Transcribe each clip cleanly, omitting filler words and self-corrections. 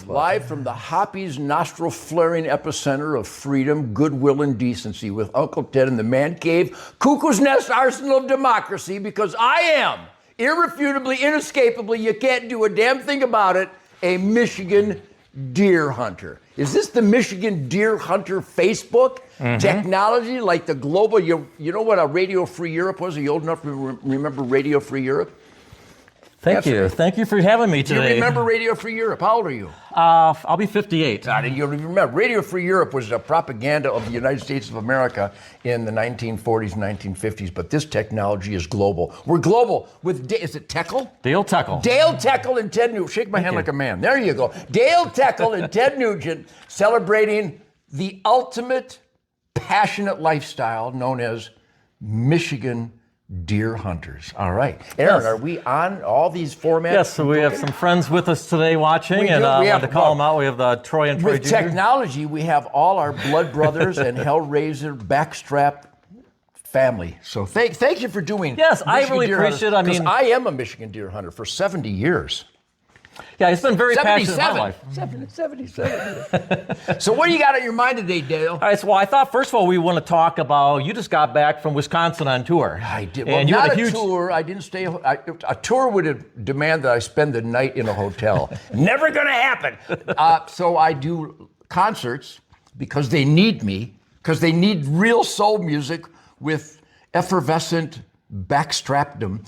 live from the Hoppy's nostril-flaring epicenter of freedom, goodwill, and decency with Uncle Ted in the man cave, Cuckoo's Nest arsenal of democracy, because I am, irrefutably, inescapably, you can't do a damn thing about it, a Michigan deer hunter. Is this the Michigan Deer Hunter Facebook? Technology like the global, you know what a Radio Free Europe was? Are you old enough to remember Radio Free Europe? Thank you. Thank you for having me today. Do you remember Radio Free Europe? How old are you? I'll be 58. You remember, Radio Free Europe was a propaganda of the United States of America in the 1940s and 1950s, but this technology is global. We're global with, is it Techel? Dale Techel. Dale Techel and Ted Nugent. Shake my hand like a man. There you go. Dale Techel and Ted Nugent celebrating the ultimate passionate lifestyle known as Michigan deer hunters. All right. Aaron, are we on all these formats? Yes, so we have some friends with us today watching, and I wanted to call them out. We have the Troy and Troy With Jr. technology, we have all our blood brothers and Hellraiser backstrap family. So thank you for doing Yes, I Michigan really deer appreciate hunters, it. I am a Michigan deer hunter for 70 years. Yeah, it's been very passionate in my life. 77. So what do you got on your mind today, Dale? All right, so I thought, first of all, we want to talk about, you just got back from Wisconsin on tour. I did. And well, you not had a huge tour. I didn't stay. A tour would demand that I spend the night in a hotel. Never going to happen. So I do concerts because they need me, because they need real soul music with effervescent backstrapdom.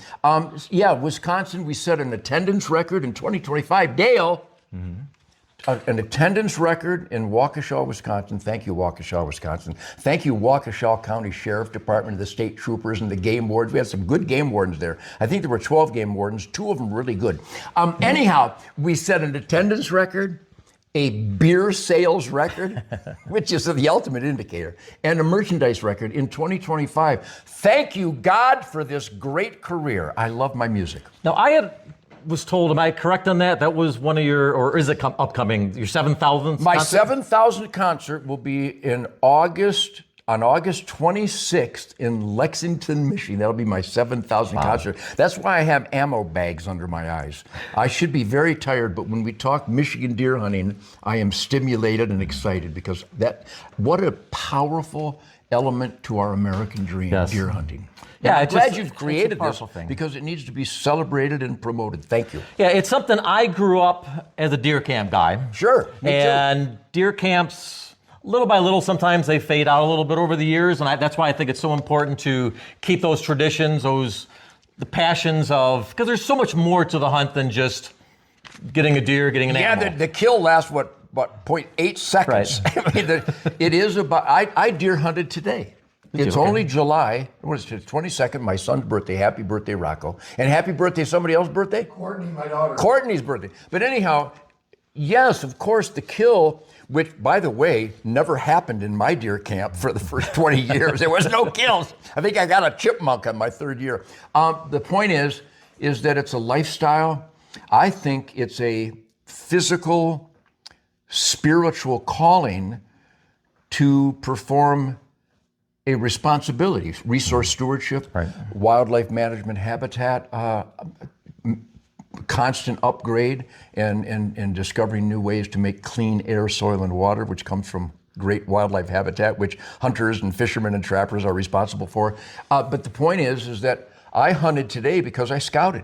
Wisconsin, we set an attendance record in 2025. Dale, an attendance record in Waukesha, Wisconsin. Thank you, Waukesha, Wisconsin. Thank you, Waukesha County Sheriff Department, the state troopers, and the game wardens. We had some good game wardens there. I think there were 12 game wardens, 2 of them really good. Anyhow, we set an attendance record, a beer sales record, which is the ultimate indicator, and a merchandise record in 2025. Thank you, God, for this great career. I love my music. Now, was told, am I correct on that? That was one of your, or is it upcoming, your 7,000th My concert? 7,000th concert will be in August, on August 26th in Lexington, Michigan. That'll be my 7,000th concert. That's why I have ammo bags under my eyes. I should be very tired, but when we talk Michigan deer hunting, I am stimulated and excited because what a powerful element to our American dream, deer hunting. Yeah, I'm glad you've created this thing, because it needs to be celebrated and promoted. Thank you. Yeah, it's something I grew up as a deer camp guy. Sure, me too. And deer camps, little by little, sometimes they fade out a little bit over the years, and that's why I think it's so important to keep those traditions, the passions of, because there's so much more to the hunt than just getting a deer, getting an animal. Yeah, the kill lasts, what, 0.8 seconds. Right. I mean, it is about, I deer hunted today. It's only July, what is it, 22nd, my son's birthday. Happy birthday, Rocco. And happy birthday, somebody else's birthday? Courtney, my daughter. Courtney's birthday. But anyhow, yes, of course, the kill, which, by the way, never happened in my deer camp for the first 20 years. There was no kills. I think I got a chipmunk on my 3rd year. The point is that it's a lifestyle. I think it's a physical, spiritual calling to perform a responsibility, resource stewardship, wildlife management, habitat, constant upgrade, and discovering new ways to make clean air, soil, and water, which comes from great wildlife habitat, which hunters and fishermen and trappers are responsible for. But the point is that I hunted today because I scouted.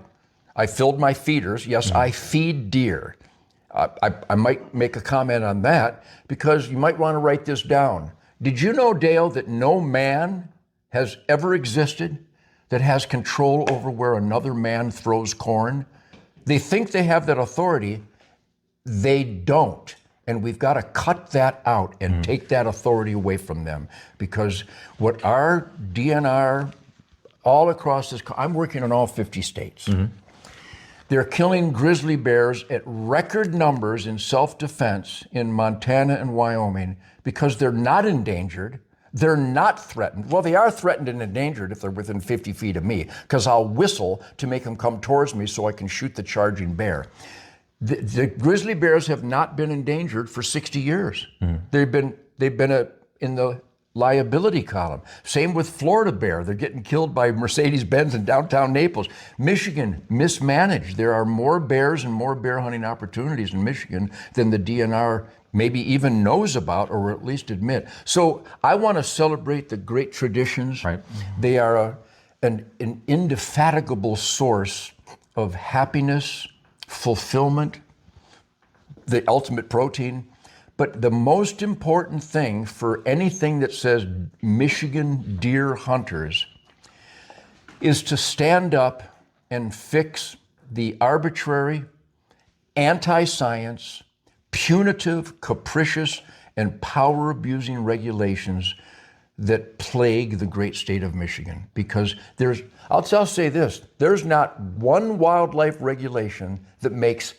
I filled my feeders. Yes, I feed deer. I might make a comment on that because you might want to write this down. Did you know, Dale, that no man has ever existed that has control over where another man throws corn? They think they have that authority. They don't. And we've got to cut that out and take that authority away from them, because what our DNR all across this, I'm working in all 50 states. They're killing grizzly bears at record numbers in self-defense in Montana and Wyoming because they're not endangered, they're not threatened. Well, they are threatened and endangered if they're within 50 feet of me, because I'll whistle to make them come towards me so I can shoot the charging bear. The grizzly bears have not been endangered for 60 years. They've been in the liability column. Same with Florida bear. They're getting killed by Mercedes-Benz in downtown Naples. Michigan, mismanaged. There are more bears and more bear hunting opportunities in Michigan than the DNR maybe even knows about or at least admit. So I want to celebrate the great traditions. Right. They are an indefatigable source of happiness, fulfillment, the ultimate protein. But the most important thing for anything that says Michigan deer hunters is to stand up and fix the arbitrary, anti-science, punitive, capricious, and power-abusing regulations that plague the great state of Michigan. Because I'll say this, there's not one wildlife regulation that makes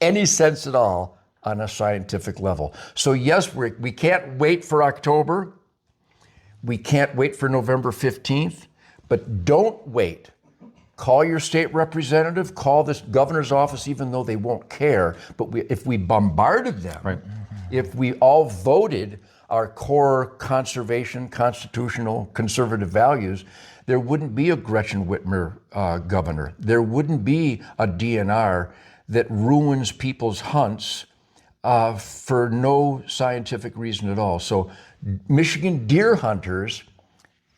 any sense at all on a scientific level. So yes, we can't wait for October. We can't wait for November 15th, but don't wait. Call your state representative, call this governor's office, even though they won't care. But if we bombarded them, right. If we all voted our core conservation, constitutional, conservative values, there wouldn't be a Gretchen Whitmer governor. There wouldn't be a DNR that ruins people's hunts for no scientific reason at all. So Michigan deer hunters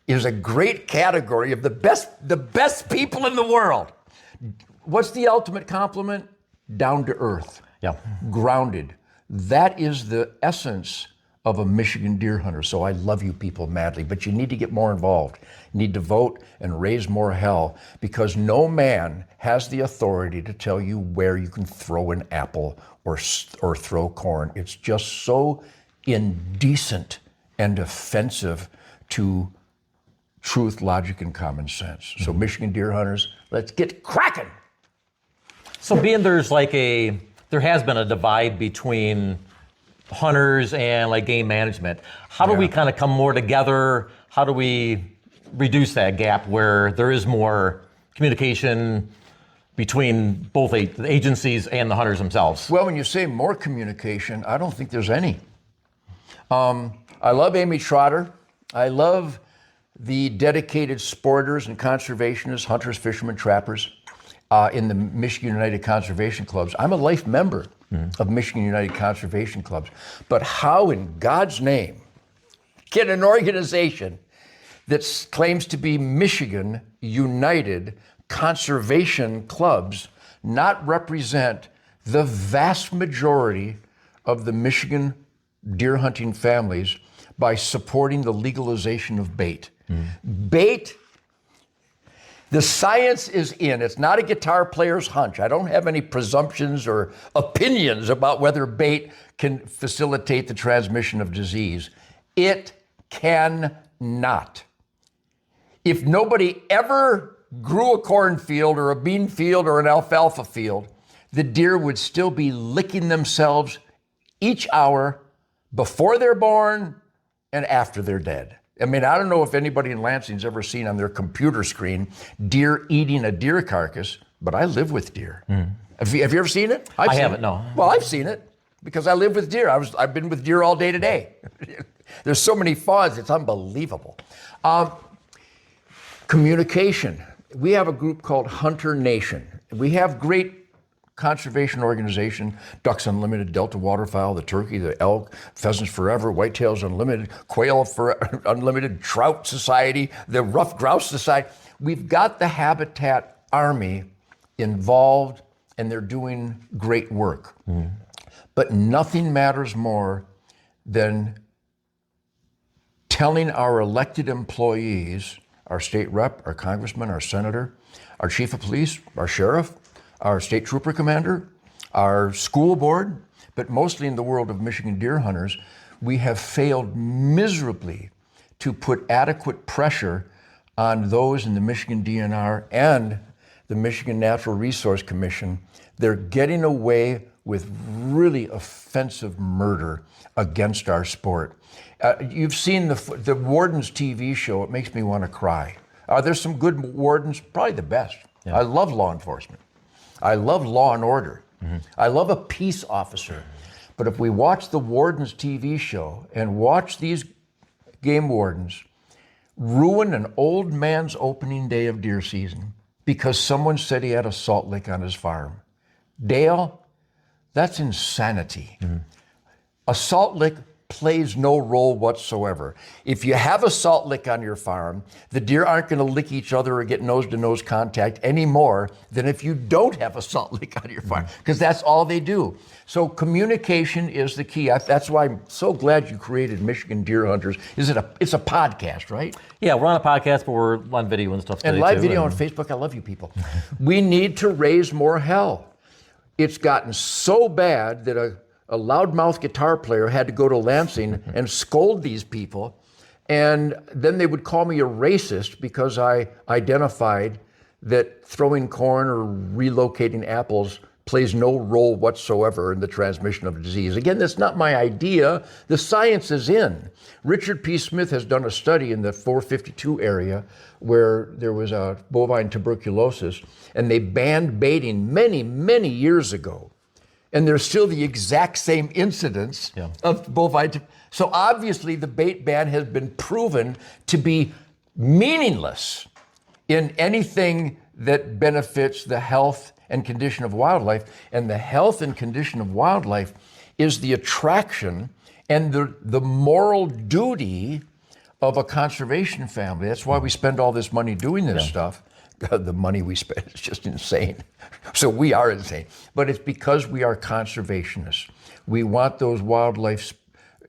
is a great category of the best people in the world. What's the ultimate compliment? Down to earth. Yeah. Grounded. That is the essence of a Michigan deer hunter. So I love you people madly, but you need to get more involved. You need to vote and raise more hell, because no man has the authority to tell you where you can throw an apple or throw corn. It's just so indecent and offensive to truth, logic, and common sense. So Michigan deer hunters, let's get cracking. So being there has been a divide between hunters and like game management. How do we kind of come more together? How do we reduce that gap where there is more communication between both the agencies and the hunters themselves? Well, when you say more communication, I don't think there's any. I love Amy Trotter. I love the dedicated sporters and conservationists, hunters, fishermen, trappers in the Michigan United Conservation Clubs. I'm a life member of Michigan United Conservation Clubs. But how in God's name can an organization that claims to be Michigan United Conservation Clubs not represent the vast majority of the Michigan deer hunting families by supporting the legalization of bait? Bait, the science is in. It's not a guitar player's hunch. I don't have any presumptions or opinions about whether bait can facilitate the transmission of disease. It cannot. If nobody ever grew a cornfield or a bean field or an alfalfa field, the deer would still be licking themselves each hour before they're born and after they're dead. I mean, I don't know if anybody in Lansing's ever seen on their computer screen deer eating a deer carcass, but I live with deer. Have you ever seen it? I haven't, no. Well, I've seen it because I live with deer. I've been with deer all day today. There's so many fawns, it's unbelievable. Communication. We have a group called Hunter Nation. We have great conservation organization, Ducks Unlimited, Delta Waterfowl, the turkey, the elk, Pheasants Forever, Whitetails Unlimited, Quail Unlimited, Trout Society, the Rough Grouse Society. We've got the Habitat Army involved, and they're doing great work. But nothing matters more than telling our elected employees, our state rep, our congressman, our senator, our chief of police, our sheriff, our state trooper commander, our school board, but mostly in the world of Michigan deer hunters, we have failed miserably to put adequate pressure on those in the Michigan DNR and the Michigan Natural Resource Commission. They're getting away with really offensive murder against our sport. You've seen the Warden's TV show. It makes me want to cry. There's some good wardens, probably the best. Yeah. I love law enforcement. I love law and order. I love a peace officer. But if we watch the Warden's TV show and watch these game wardens ruin an old man's opening day of deer season because someone said he had a salt lick on his farm. Dale, that's insanity. A salt lick plays no role whatsoever. If you have a salt lick on your farm, the deer aren't going to lick each other or get nose-to-nose contact any more than if you don't have a salt lick on your farm, because that's all they do. So communication is the key. That's why I'm so glad you created Michigan Deer Hunters. It's a podcast, right? Yeah, we're on a podcast, but we're on video and stuff today, and live too, video on Facebook. I love you people. We need to raise more hell. It's gotten so bad that a loudmouth guitar player had to go to Lansing and scold these people. And then they would call me a racist because I identified that throwing corn or relocating apples plays no role whatsoever in the transmission of disease. Again, that's not my idea. The science is in. Richard P. Smith has done a study in the 452 area where there was a bovine tuberculosis, and they banned baiting many, many years ago. And there's still the exact same incidence of bovine. So obviously the bait ban has been proven to be meaningless in anything that benefits the health and condition of wildlife. And the health and condition of wildlife is the attraction and the moral duty of a conservation family. That's why we spend all this money doing this stuff. God, the money we spend is just insane. So we are insane. But it's because we are conservationists. We want those wildlife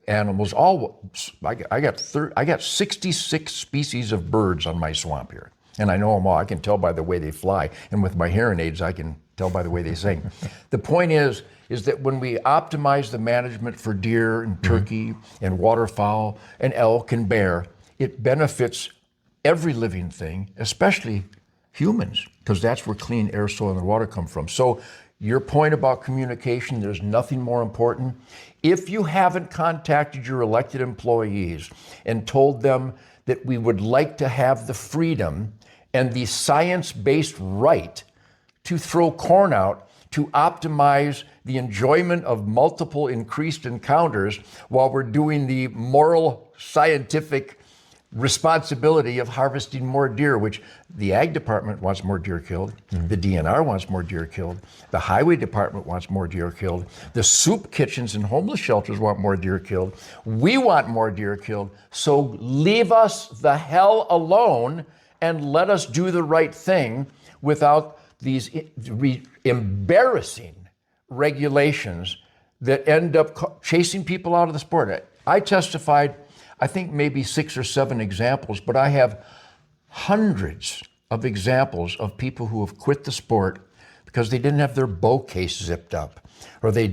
animals. I got 66 species of birds on my swamp here. And I know them all. I can tell by the way they fly. And with my hearing aids, I can tell by the way they sing. The point is that when we optimize the management for deer and turkey and waterfowl and elk and bear, it benefits every living thing, especially humans, because that's where clean air, soil, and water come from. So your point about communication, there's nothing more important. If you haven't contacted your elected employees and told them that we would like to have the freedom and the science-based right to throw corn out to optimize the enjoyment of multiple increased encounters while we're doing the moral, scientific responsibility of harvesting more deer, which the Ag Department wants more deer killed, the DNR wants more deer killed, the Highway Department wants more deer killed, the soup kitchens and homeless shelters want more deer killed, we want more deer killed, so leave us the hell alone and let us do the right thing without these embarrassing regulations that end up chasing people out of the sport. I testified, I think maybe 6 or 7 examples, but I have hundreds of examples of people who have quit the sport because they didn't have their bow case zipped up, or they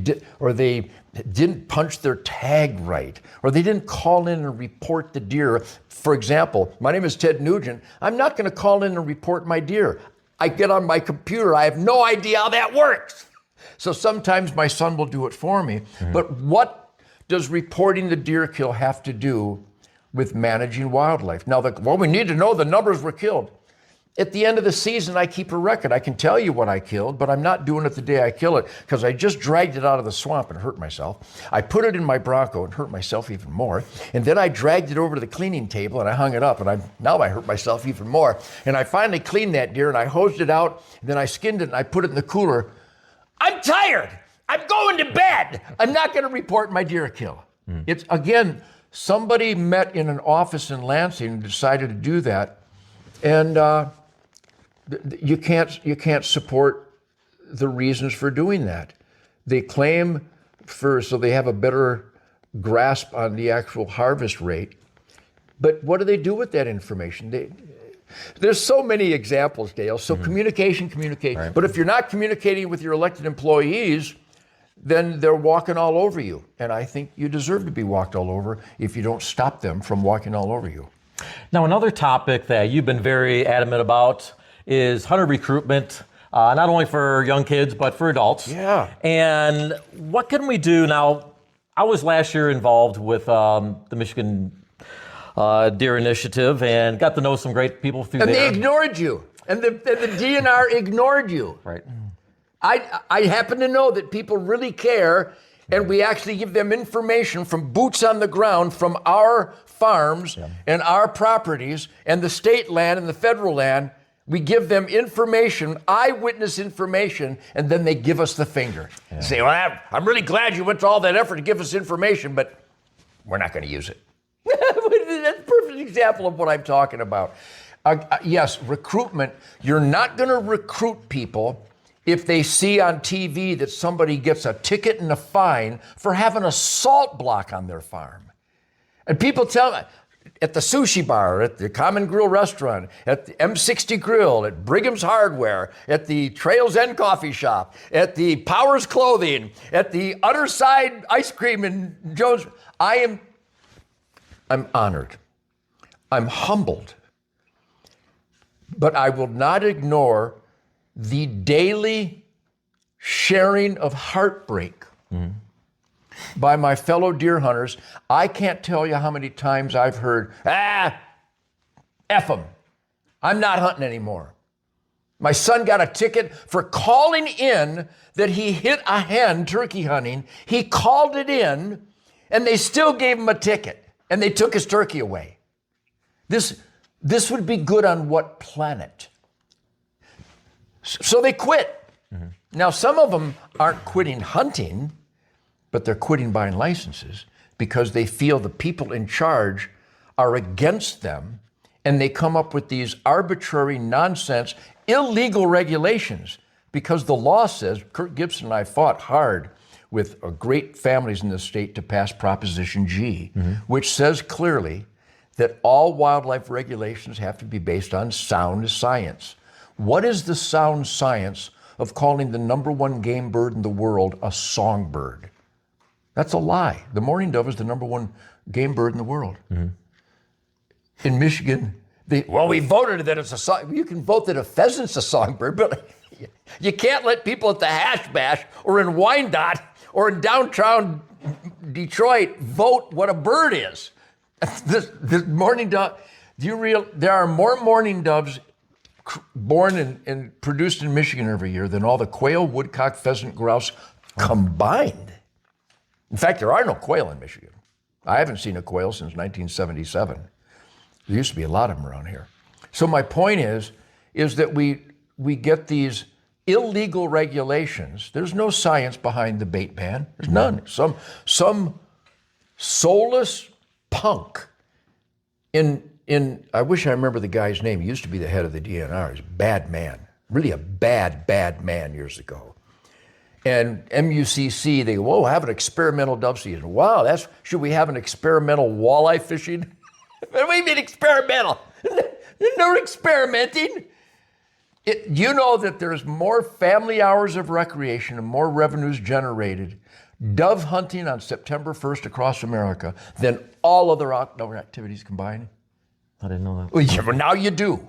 didn't punch their tag right, or they didn't call in and report the deer. For example, my name is Ted Nugent. I'm not going to call in and report my deer. I get on my computer. I have no idea how that works. So sometimes my son will do it for me. But what does reporting the deer kill have to do with managing wildlife? Now, we need to know the numbers were killed. At the end of the season, I keep a record. I can tell you what I killed, but I'm not doing it the day I kill it because I just dragged it out of the swamp and hurt myself. I put it in my Bronco and hurt myself even more. And then I dragged it over to the cleaning table and I hung it up, and now I hurt myself even more. And I finally cleaned that deer and I hosed it out, and then I skinned it and I put it in the cooler. I'm tired. I'm going to bed. I'm not going to report my deer kill. It's, again, somebody met in an office in Lansing and decided to do that. And you can't support the reasons for doing that. They claim so they have a better grasp on the actual harvest rate. But what do they do with that information? There's so many examples, Dale. So communication. Right. But if you're not communicating with your elected employees, then they're walking all over you. And I think you deserve to be walked all over if you don't stop them from walking all over you. Now, another topic that you've been very adamant about is hunter recruitment, not only for young kids, but for adults. Yeah. And what can we do? Now, I was last year involved with the Michigan Deer Initiative and got to know some great people through there. And they ignored you. And the DNR ignored you. Right. I happen to know that people really care, And we actually give them information from boots on the ground from our farms and our properties and the state land and the federal land. We give them information, eyewitness information, and then they give us the finger. Say, well, I'm really glad you went to all that effort to give us information, but we're not going to use it. That's a perfect example of what I'm talking about. Yes, recruitment. You're not going to recruit people if they see on TV that somebody gets a ticket and a fine for having a salt block on their farm. And people tell me, at the sushi bar, at the Common Grill restaurant, at the M60 Grill, at Brigham's Hardware, at the Trails End Coffee Shop, at the Powers Clothing, at the Other Side Ice Cream in Jones, I'm honored. I'm humbled. But I will not ignore the daily sharing of heartbreak by my fellow deer hunters. I can't tell you how many times I've heard, F them. I'm not hunting anymore. My son got a ticket for calling in that he hit a hen turkey hunting. He called it in, and they still gave him a ticket, and they took his turkey away. This would be good on what planet? So they quit. Now, some of them aren't quitting hunting, but they're quitting buying licenses because they feel the people in charge are against them, and they come up with these arbitrary, nonsense, illegal regulations because the law says, Kurt Gibson and I fought hard with great families in the state to pass Proposition G, which says clearly that all wildlife regulations have to be based on sound science. What is the sound science of calling the #1 game bird in the world a songbird? That's a lie. The mourning dove is the #1 game bird in the world. In Michigan, we voted that it's a song. You can vote that a pheasant's a songbird, but you can't let people at the Hash Bash or in Wyandotte or in downtown Detroit vote what a bird is. This mourning dove, there are more mourning doves born and produced in Michigan every year than all the quail, woodcock, pheasant, grouse combined. In fact, there are no quail in Michigan. I haven't seen a quail since 1977. There used to be a lot of them around here. So my point is that we get these illegal regulations. There's no science behind the bait ban. There's none. Some soulless punk in I wish I remember the guy's name. He used to be the head of the DNR. He's a bad man, really a bad man years ago. And MUCC, they go, whoa, have an experimental dove season. Wow, should we have an experimental walleye fishing? What do you mean experimental? There's no experimenting. You know that there's more family hours of recreation and more revenues generated dove hunting on September 1st across America than all other outdoor activities combined? I didn't know that. Well, yeah, but now you do.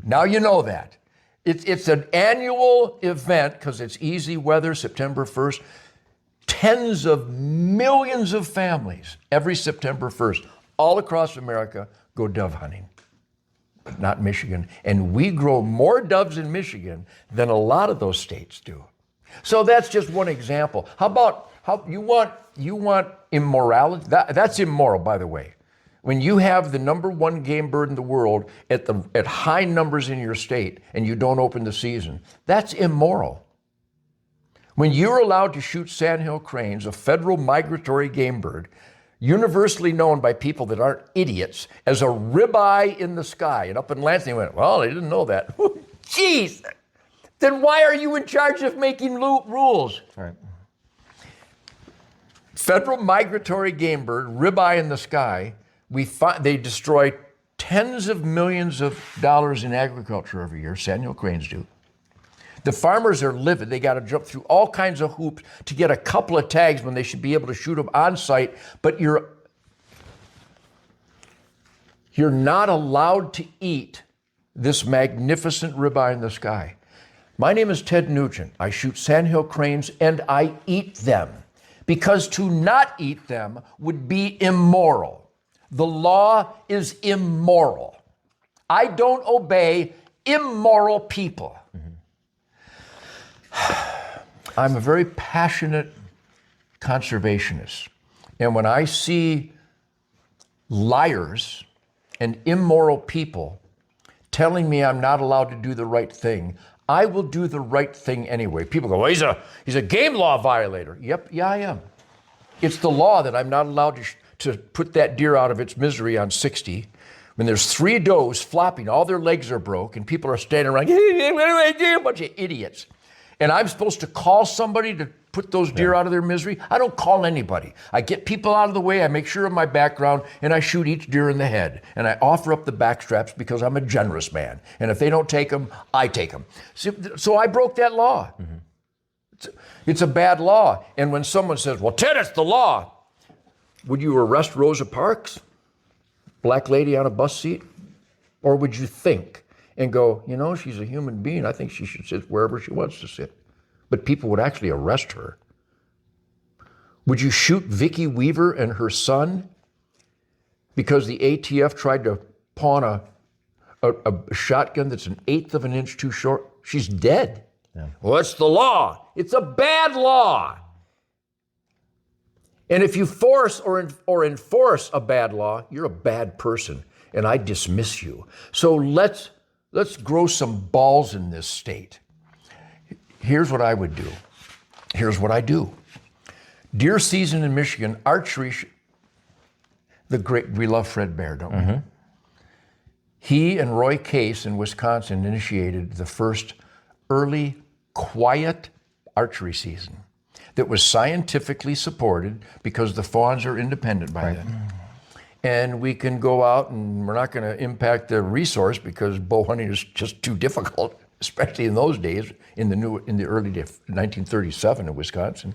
Now you know that. It's an annual event because it's easy weather, September 1st. Tens of millions of families every September 1st, all across America, go dove hunting. But not Michigan. And we grow more doves in Michigan than a lot of those states do. So that's just one example. How about you want immorality? That's immoral, by the way. When you have the #1 game bird in the world at high numbers in your state and you don't open the season, that's immoral. When you're allowed to shoot sandhill cranes, a federal migratory game bird, universally known by people that aren't idiots as a ribeye in the sky, and up in Lansing went, well, they didn't know that. Jeez, then why are you in charge of making rules? All right. Federal migratory game bird, ribeye in the sky, they destroy tens of millions of dollars in agriculture every year. Sandhill cranes do. The farmers are livid. They got to jump through all kinds of hoops to get a couple of tags when they should be able to shoot them on site. But you're not allowed to eat this magnificent ribeye in the sky. My name is Ted Nugent. I shoot sandhill cranes and I eat them because to not eat them would be immoral. The law is immoral. I don't obey immoral people. I'm a very passionate conservationists. And when I see liars and immoral people telling me I'm not allowed to do the right thing, I will do the right thing anyway. People go, well, he's a game law violator. Yep, yeah, I am. It's the law that I'm not allowed to put that deer out of its misery on 60 when there's 3 does flopping, all their legs are broke, and people are standing around, a bunch of idiots. And I'm supposed to call somebody to put those deer out of their misery? I don't call anybody. I get people out of the way, I make sure of my background, and I shoot each deer in the head. And I offer up the backstraps because I'm a generous man. And if they don't take them, I take them. So I broke that law. It's a bad law. And when someone says, well, Ted, it's the law, would you arrest Rosa Parks, black lady on a bus seat? Or would you think and go, you know, she's a human being. I think she should sit wherever she wants to sit. But people would actually arrest her. Would you shoot Vicki Weaver and her son because the ATF tried to pawn a shotgun that's 1/8 of an inch too short? She's dead. Yeah. Well, it's the law. It's a bad law. And if you force or enforce a bad law, you're a bad person, and I dismiss you. So let's grow some balls in this state. Here's what I would do. Here's what I do. Deer season in Michigan, archery, we love Fred Bear, don't we? He and Roy Case in Wisconsin initiated the first early, quiet archery season that was scientifically supported because the fawns are independent by then. And we can go out and we're not going to impact the resource because bow hunting is just too difficult, especially in those days, in the early days, 1937 in Wisconsin.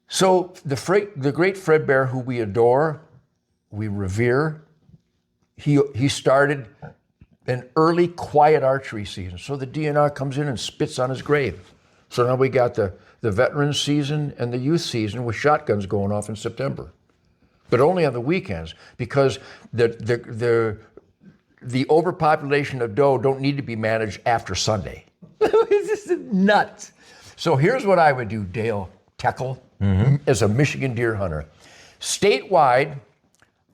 So the great Fred Bear, who we adore, we revere, he started an early quiet archery season. So the DNR comes in and spits on his grave. So now we got the veterans season and the youth season with shotguns going off in September, but only on the weekends because the overpopulation of doe don't need to be managed after Sunday. It's just nuts. So here's what I would do, Dale Techel, as a Michigan deer hunter. Statewide,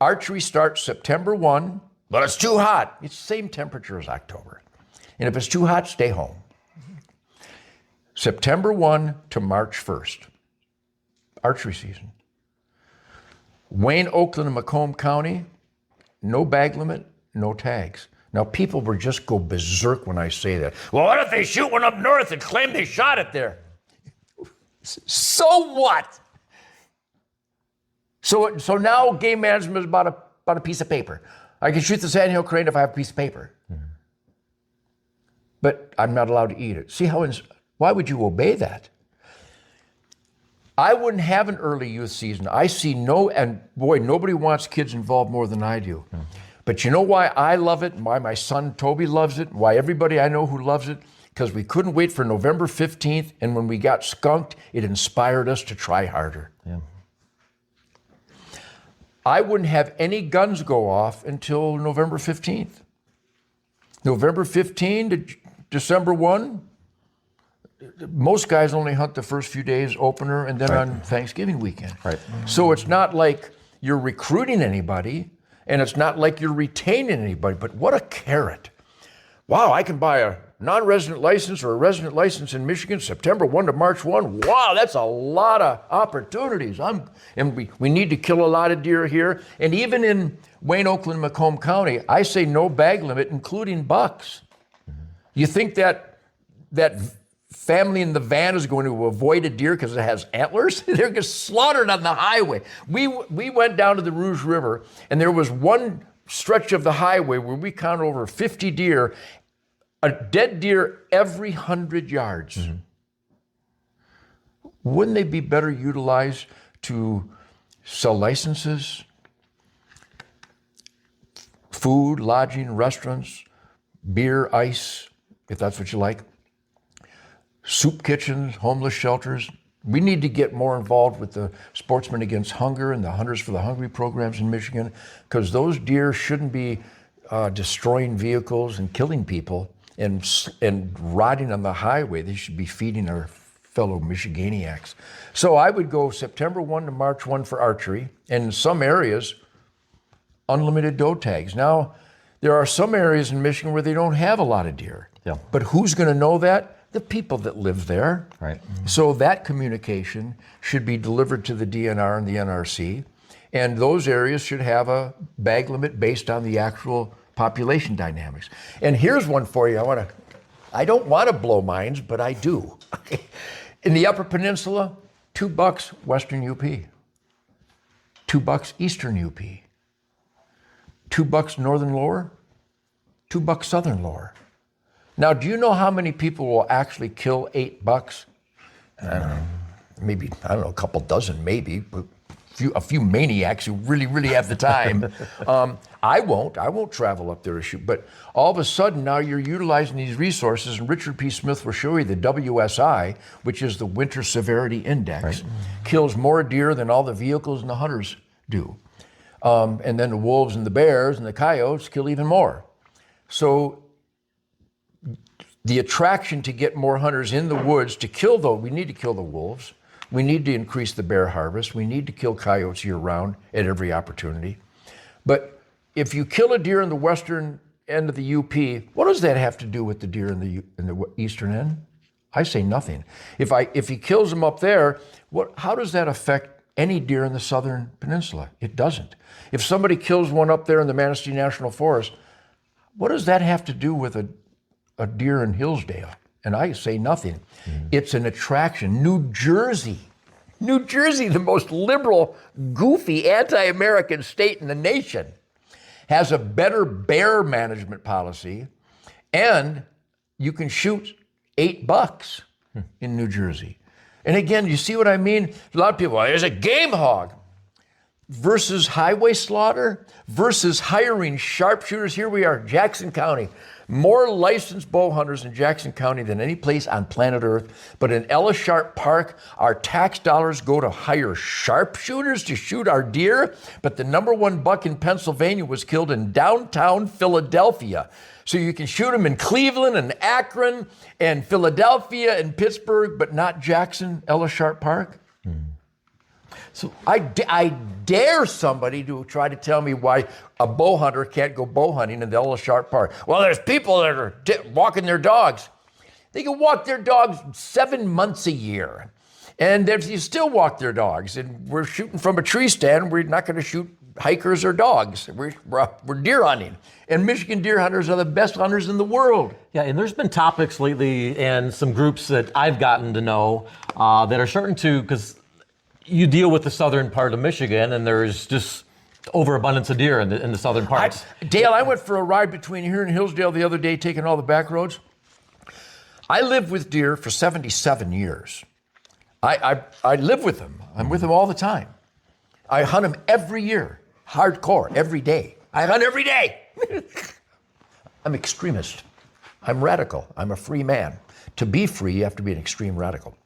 archery starts September 1, but it's too hot. It's the same temperature as October. And if it's too hot, stay home. September 1 to March 1st, archery season. Wayne, Oakland, and Macomb County, no bag limit, no tags. Now, people will just go berserk when I say that. Well, what if they shoot one up north and claim they shot it there? So what? So now game management is about a piece of paper. I can shoot the sandhill crane if I have a piece of paper. But I'm not allowed to eat it. See why would you obey that? I wouldn't have an early youth season. I see and boy, nobody wants kids involved more than I do. But you know why I love it, and why my son Toby loves it, and why everybody I know who loves it? Because we couldn't wait for November 15th, and when we got skunked, it inspired us to try harder. Yeah. I wouldn't have any guns go off until November 15th. November 15 to December 1, most guys only hunt the first few days opener and then on Thanksgiving weekend. Right. So it's not like you're recruiting anybody and it's not like you're retaining anybody, but what a carrot. Wow, I can buy a non-resident license or a resident license in Michigan, September 1 to March 1. Wow, that's a lot of opportunities. And we need to kill a lot of deer here. And even in Wayne, Oakland, Macomb County, I say no bag limit, including bucks. You think that family in the van is going to avoid a deer because it has antlers? They're just slaughtered on the highway. We went down to the Rouge River, and there was one stretch of the highway where we counted over 50 deer, a dead deer every 100 yards. Wouldn't they be better utilized to sell licenses, food, lodging, restaurants, beer, ice, if that's what you like, soup kitchens, homeless shelters? We need to get more involved with the Sportsmen Against Hunger and the Hunters for the Hungry programs in Michigan, because those deer shouldn't be destroying vehicles and killing people and riding on the highway. They should be feeding our fellow Michiganiacs. So I would go September 1 to March 1 for archery, and in some areas, unlimited doe tags. Now, there are some areas in Michigan where they don't have a lot of deer. Yeah. But who's going to know that? The people that live there. Right. So that communication should be delivered to the DNR and the NRC, and those areas should have a bag limit based on the actual population dynamics. And here's one for you. I don't want to blow minds, but I do. In the Upper Peninsula, $2 Western UP, $2 Eastern UP, $2 Northern Lower, $2 Southern Lower. Now, do you know how many people will actually kill $8? I don't know, maybe, a couple dozen maybe, but a few maniacs who really have the time. I won't travel up there to shoot, but all of a sudden now you're utilizing these resources, and Richard P. Smith will show you the WSI, which is the Winter Severity Index, right. Kills more deer than all the vehicles and the hunters do. And then the wolves and the bears and the coyotes kill even more. So the attraction to get more hunters in the woods to kill, though, we need to kill the wolves. We need to increase the bear harvest. We need to kill coyotes year round at every opportunity. But if you kill a deer in the western end of the UP, what does that have to do with the deer in the eastern end? I say nothing. If he kills them up there, how does that affect any deer in the southern peninsula? It doesn't. If somebody kills one up there in the Manistee National Forest, what does that have to do with a deer in Hillsdale? And I say nothing. It's an attraction. New Jersey, the most liberal, goofy, anti-American state in the nation, has a better bear management policy, and you can shoot $8 in New Jersey. And again, you see what I mean? A lot of people, there's a game hog versus highway slaughter versus hiring sharpshooters. Here we are, Jackson County. More licensed bow hunters in Jackson County than any place on planet Earth. But in Ellis Sharp Park, our tax dollars go to hire sharpshooters to shoot our deer. But the #1 buck in Pennsylvania was killed in downtown Philadelphia. So you can shoot them in Cleveland and Akron and Philadelphia and Pittsburgh, but not Jackson, Ellis Sharp Park. So I dare somebody to try to tell me why a bow hunter can't go bow hunting in the Ellis Sharp Park. Well, there's people that are walking their dogs. They can walk their dogs 7 months a year. And if you still walk their dogs, and we're shooting from a tree stand, we're not going to shoot hikers or dogs. We're deer hunting. And Michigan deer hunters are the best hunters in the world. Yeah, and there's been topics lately and some groups that I've gotten to know that are starting to, because you deal with the southern part of Michigan, and there's just overabundance of deer in the southern parts. Dale, I went for a ride between here and Hillsdale the other day, taking all the back roads. I lived with deer for 77 years. I live with them. I'm with them all the time. I hunt them every year, hardcore, every day. I hunt every day. I'm extremist. I'm radical. I'm a free man. To be free, you have to be an extreme radical.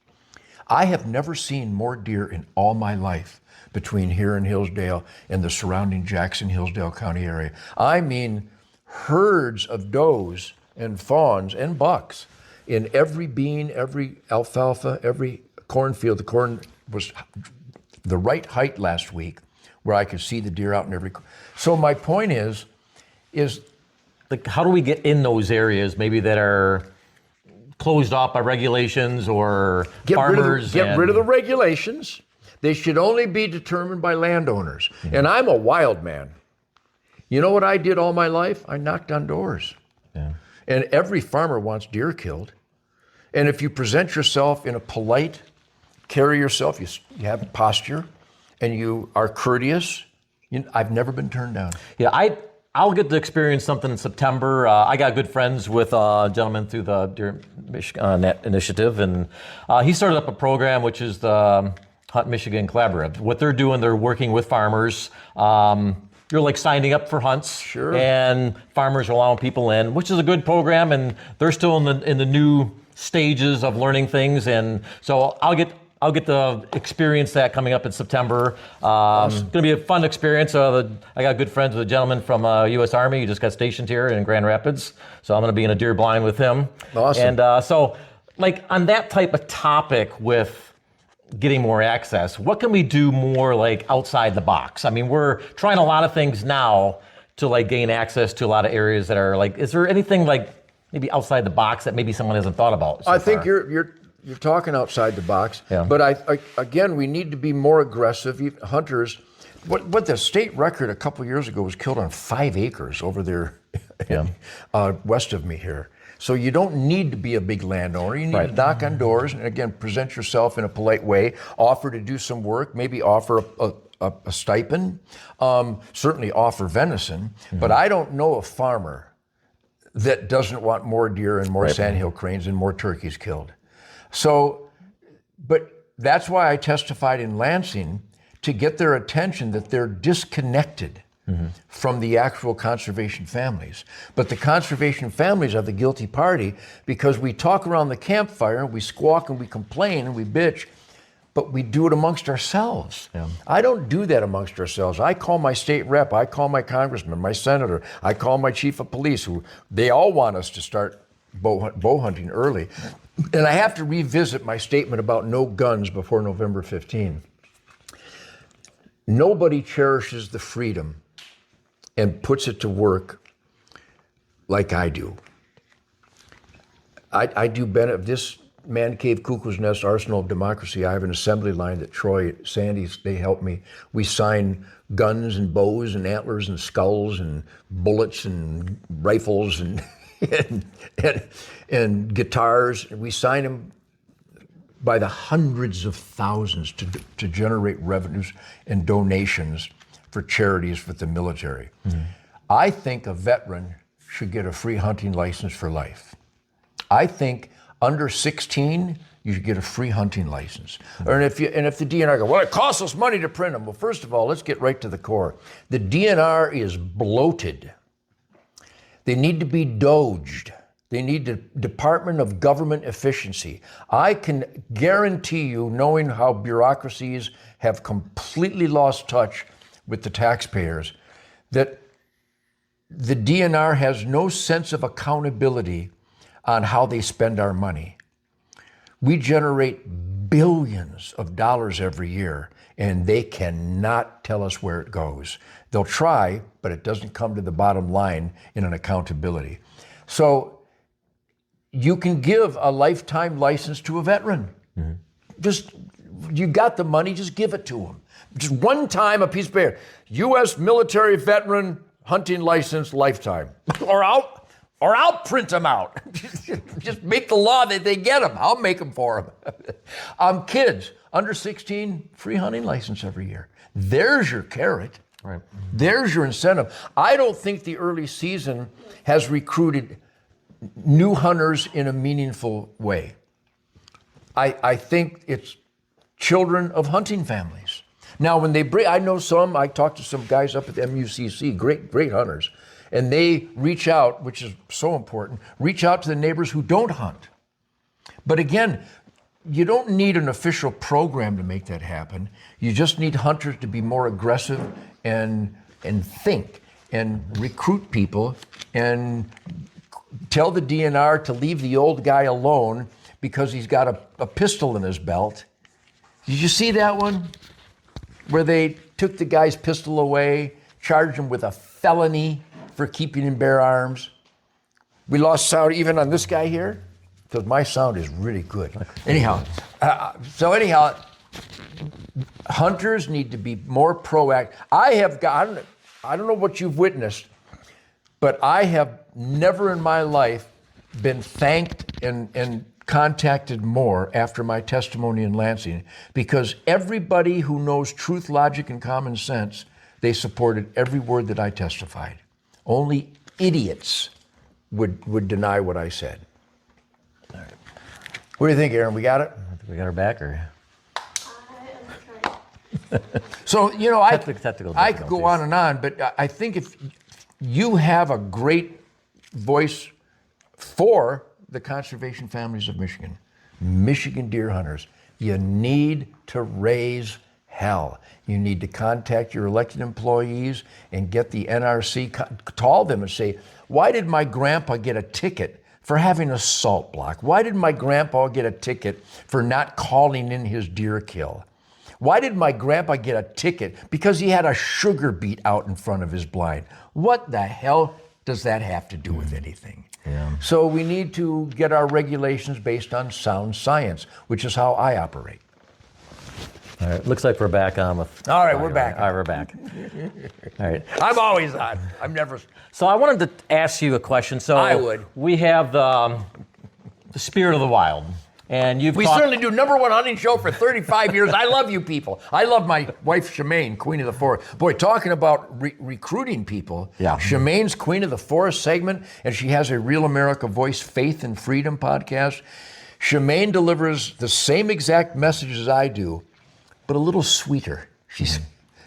I have never seen more deer in all my life between here and Hillsdale and the surrounding Jackson-Hillsdale County area. I mean, herds of does and fawns and bucks in every bean, every alfalfa, every cornfield. The corn was the right height last week where I could see the deer out in every. So my point is like, how do we get in those areas maybe that are closed off by regulations or farmers? Get rid of the regulations. They should only be determined by landowners. Mm-hmm. And I'm a wild man. You know what I did all my life? I knocked on doors. Yeah. And every farmer wants deer killed. And if you present yourself in a polite, carry yourself, you have posture, and you are courteous, I've never been turned down. Yeah, I'll get to experience something in September. I got good friends with a gentleman through the Deer Michigan Initiative, and he started up a program which is the Hunt Michigan Collaborative. What they're doing, they're working with farmers. You're like signing up for hunts, sure, and farmers are allowing people in, which is a good program, and they're still in the new stages of learning things, and so I'll get to experience that coming up in September. Awesome. It's going to be a fun experience. I got good friends with a gentleman from U.S. Army. He just got stationed here in Grand Rapids, so I'm going to be in a deer blind with him. Awesome. And so like on that type of topic with getting more access, what can we do more like outside the box? I mean, we're trying a lot of things now to like gain access to a lot of areas that are like, is there anything like maybe outside the box that maybe someone hasn't thought about? I think you're talking outside the box, Yeah. but I again, we need to be more aggressive. Hunters, what the state record a couple years ago was killed on 5 acres over there west of me here. So you don't need to be a big landowner. You need to knock on doors and again, present yourself in a polite way, offer to do some work, maybe offer a stipend, certainly offer venison, but I don't know a farmer that doesn't want more deer and more sandhill cranes and more turkeys killed. So, but that's why I testified in Lansing to get their attention that they're disconnected from the actual conservation families. But the conservation families are the guilty party because we talk around the campfire and we squawk and we complain and we bitch, but we do it amongst ourselves. Yeah. I don't do that amongst ourselves. I call my state rep, I call my congressman, my senator, I call my chief of police, who they all want us to start bow hunting early. And I have to revisit my statement about no guns before November 15. Nobody cherishes the freedom and puts it to work like I do. I do benefit this Man Cave, Cuckoo's Nest, Arsenal of Democracy. I have an assembly line that Troy, Sandy, they help me. We sign guns and bows and antlers and skulls and bullets and rifles and and guitars. We sign them by the hundreds of thousands to generate revenues and donations for charities with the military. I think a veteran should get a free hunting license for life. I think under 16, you should get a free hunting license. And if the DNR go, well, it costs us money to print them. Well, first of all, let's get right to the core. The DNR is bloated. They need to be doged. They need the Department of Government Efficiency. I can guarantee you, knowing how bureaucracies have completely lost touch with the taxpayers, that the DNR has no sense of accountability on how they spend our money. We generate billions of dollars every year, and they cannot tell us where it goes. They'll try, but it doesn't come to the bottom line in an accountability. So you can give a lifetime license to a veteran. Just, you got the money, just give it to them. Just one time, a piece of paper. U.S. military veteran hunting license, lifetime. Or I'll print them out. Just make the law that they get them. I'll make them for them. Kids, under 16, free hunting license every year. There's your carrot. Right. There's your incentive. I don't think the early season has recruited new hunters in a meaningful way. I think it's children of hunting families. Now, when they bring, I talked to some guys up at the MUCC, great hunters, and they reach out, which is so important, reach out to the neighbors who don't hunt. But again, you don't need an official program to make that happen. You just need hunters to be more aggressive and think and recruit people and tell the DNR to leave the old guy alone because he's got a pistol in his belt. Did you see that one? Where they took the guy's pistol away, charged him with a felony for keeping and bear arms. We lost sound even on this guy here, because my sound is really good. Anyhow, hunters need to be more proactive. I don't know what you've witnessed, but I have never in my life been thanked and contacted more after my testimony in Lansing, because everybody who knows truth, logic, and common sense, they supported every word that I testified. Only idiots would deny what I said. All right. What do you think, Aaron? We got it? I think we got her back, or? So, Technical I could go on and on, but I think if you have a great voice for the conservation families of Michigan deer hunters, you need to raise hell. You need to contact your elected employees and get the NRC, call them and say, why did my grandpa get a ticket for having a salt block? Why did my grandpa get a ticket for not calling in his deer kill? Why did my grandpa get a ticket because he had a sugar beet out in front of his blind? What the hell does that have to do with anything? Yeah. So we need to get our regulations based on sound science, which is how I operate. All right, looks like we're back on with. All right, we're back. All right, we're back. All right. I'm always on. I'm never. So I wanted to ask you a question. So I would. We have the spirit of the wild, and We certainly do. #1 hunting show for 35 years. I love you people. I love my wife, Shemaine, Queen of the Forest. Boy, talking about recruiting people. Yeah. Shemaine's Queen of the Forest segment, and she has a Real America Voice Faith and Freedom podcast. Shemaine delivers the same exact message as I do, but a little sweeter. She's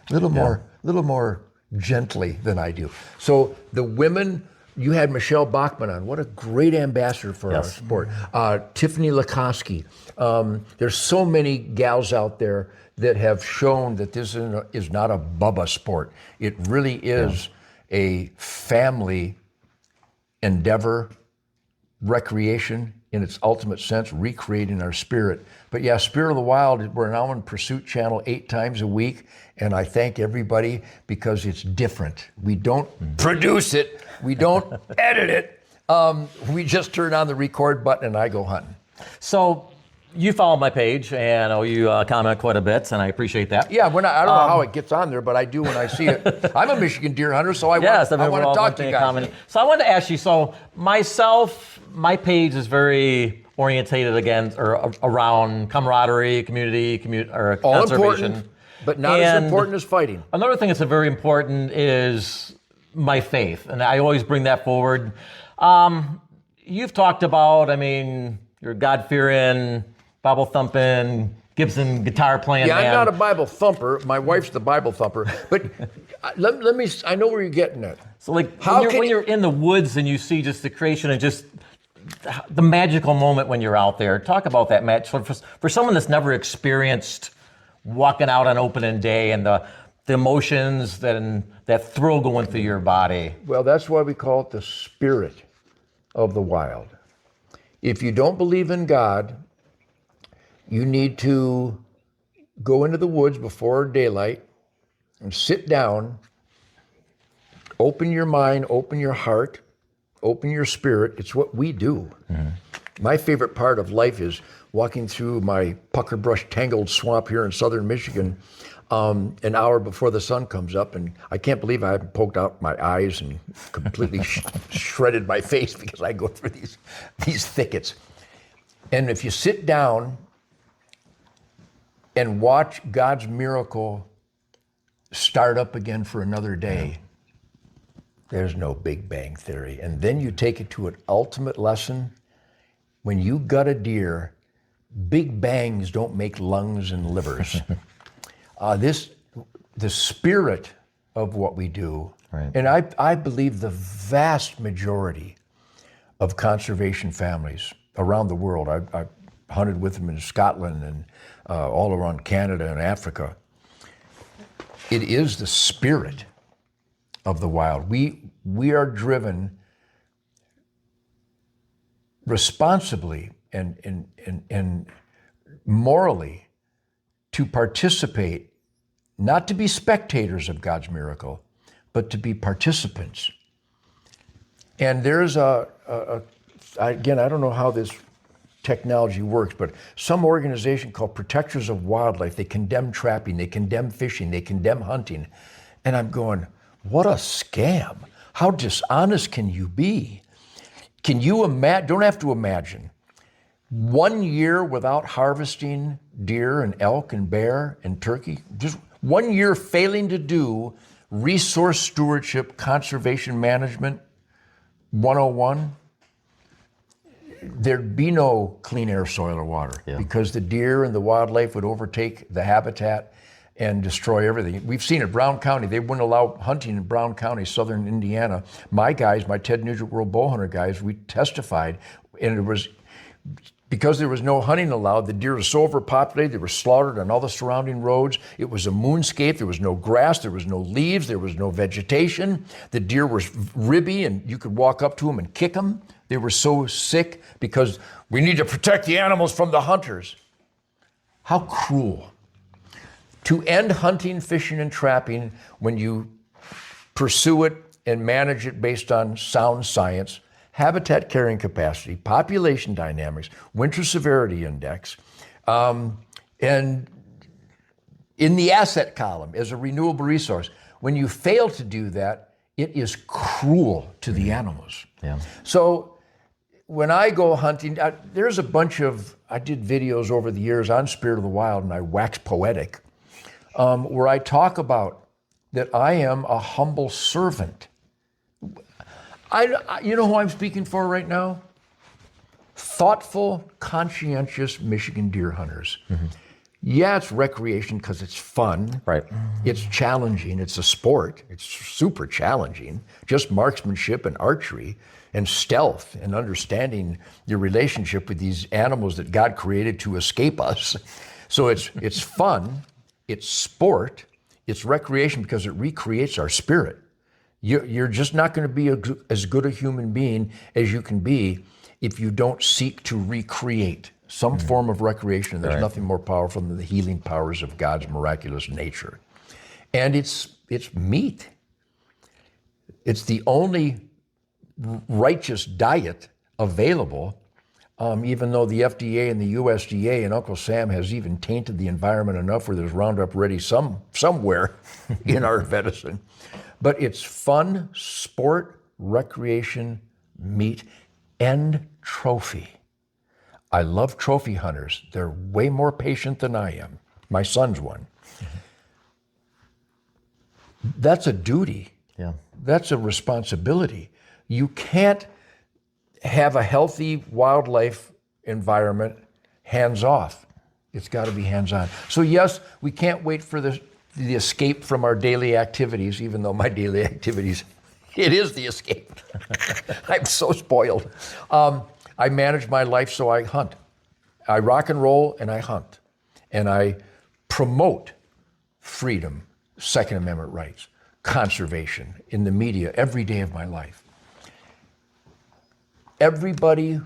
a little more gently than I do. So the women, you had Michelle Bachman on. What a great ambassador for our sport. Tiffany Lakoski. There's so many gals out there that have shown that this is not a Bubba sport. It really is a family endeavor, recreation in its ultimate sense, recreating our spirit. But yeah, Spirit of the Wild, we're now on Pursuit Channel 8 times a week, and I thank everybody because it's different. We don't produce it, we don't edit it, we just turn on the record button and I go hunting. So you follow my page, and I know you comment quite a bit, and I appreciate that. Yeah, I don't know how it gets on there, but I do when I see it. I'm a Michigan deer hunter, so I want to talk to you guys. So I wanted to ask you, so myself, my page is very orientated against or around camaraderie, community, or all conservation. Important, but not as important as fighting. Another thing that's very important is my faith, and I always bring that forward. You've talked about, you're God-fearing, Bible-thumping, Gibson guitar playing man. I'm not a Bible thumper. My wife's the Bible thumper. But let me, I know where you're getting at. So when you're in the woods and you see just the creation and just the magical moment when you're out there, talk about that match. So for someone that's never experienced walking out on opening day and the emotions that thrill going through your body. Well, that's why we call it the spirit of the wild. If you don't believe in God, you need to go into the woods before daylight and sit down, open your mind, open your heart, open your spirit. It's what we do. Mm-hmm. My favorite part of life is walking through my pucker brush tangled swamp here in southern Michigan an hour before the sun comes up, and I can't believe I haven't poked out my eyes and completely shredded my face because I go through these thickets. And if you sit down and watch God's miracle start up again for another day, there's no Big Bang Theory. And then you take it to an ultimate lesson. When you gut a deer, big bangs don't make lungs and livers. The spirit of what we do, right. And I believe the vast majority of conservation families around the world, I've hunted with them in Scotland and all around Canada and Africa. It is the spirit of the wild. We are driven responsibly and morally to participate, not to be spectators of God's miracle, but to be participants. And there's again, I don't know how this technology works, but some organization called Protectors of Wildlife, they condemn trapping, they condemn fishing, they condemn hunting. And I'm going, what a scam. How dishonest can you be? Can you imagine, don't have to imagine, 1 year without harvesting deer and elk and bear and turkey, just 1 year failing to do resource stewardship, conservation management 101, there'd be no clean air, soil, or water because the deer and the wildlife would overtake the habitat and destroy everything. We've seen it, Brown County, they wouldn't allow hunting in Brown County, southern Indiana. My guys, my Ted Nugent World Bowhunter guys, we testified, and it was because there was no hunting allowed, the deer were so overpopulated, they were slaughtered on all the surrounding roads. It was a moonscape. There was no grass. There was no leaves. There was no vegetation. The deer were ribby, and you could walk up to them and kick them. They were so sick because we need to protect the animals from the hunters. How cruel. To end hunting, fishing, and trapping when you pursue it and manage it based on sound science, habitat carrying capacity, population dynamics, winter severity index, and in the asset column as a renewable resource. When you fail to do that, it is cruel to the animals. Yeah. So when I go hunting, there's a bunch of, I did videos over the years on Spirit of the Wild, and I wax poetic, where I talk about that I am a humble servant. You know who I'm speaking for right now? Thoughtful, conscientious Michigan deer hunters. Mm-hmm. Yeah, it's recreation because it's fun. Right. It's challenging. It's a sport. It's super challenging. Just marksmanship and archery and stealth and understanding your relationship with these animals that God created to escape us. So it's fun. It's sport. It's recreation because it recreates our spirit. You're just not going to be as good a human being as you can be if you don't seek to recreate some form of recreation. There's nothing more powerful than the healing powers of God's miraculous nature. And it's meat. It's the only righteous diet available, even though the FDA and the USDA and Uncle Sam has even tainted the environment enough where there's Roundup Ready somewhere in our venison. But it's fun, sport, recreation, meat, and trophy. I love trophy hunters. They're way more patient than I am. My son's one. Mm-hmm. That's a duty. Yeah. That's a responsibility. You can't have a healthy wildlife environment hands off. It's got to be hands on. So yes, we can't wait for the escape from our daily activities, even though my daily activities, it is the escape. I'm so spoiled. I manage my life so I hunt. I rock and roll and I hunt. And I promote freedom, Second Amendment rights, conservation in the media every day of my life. Everybody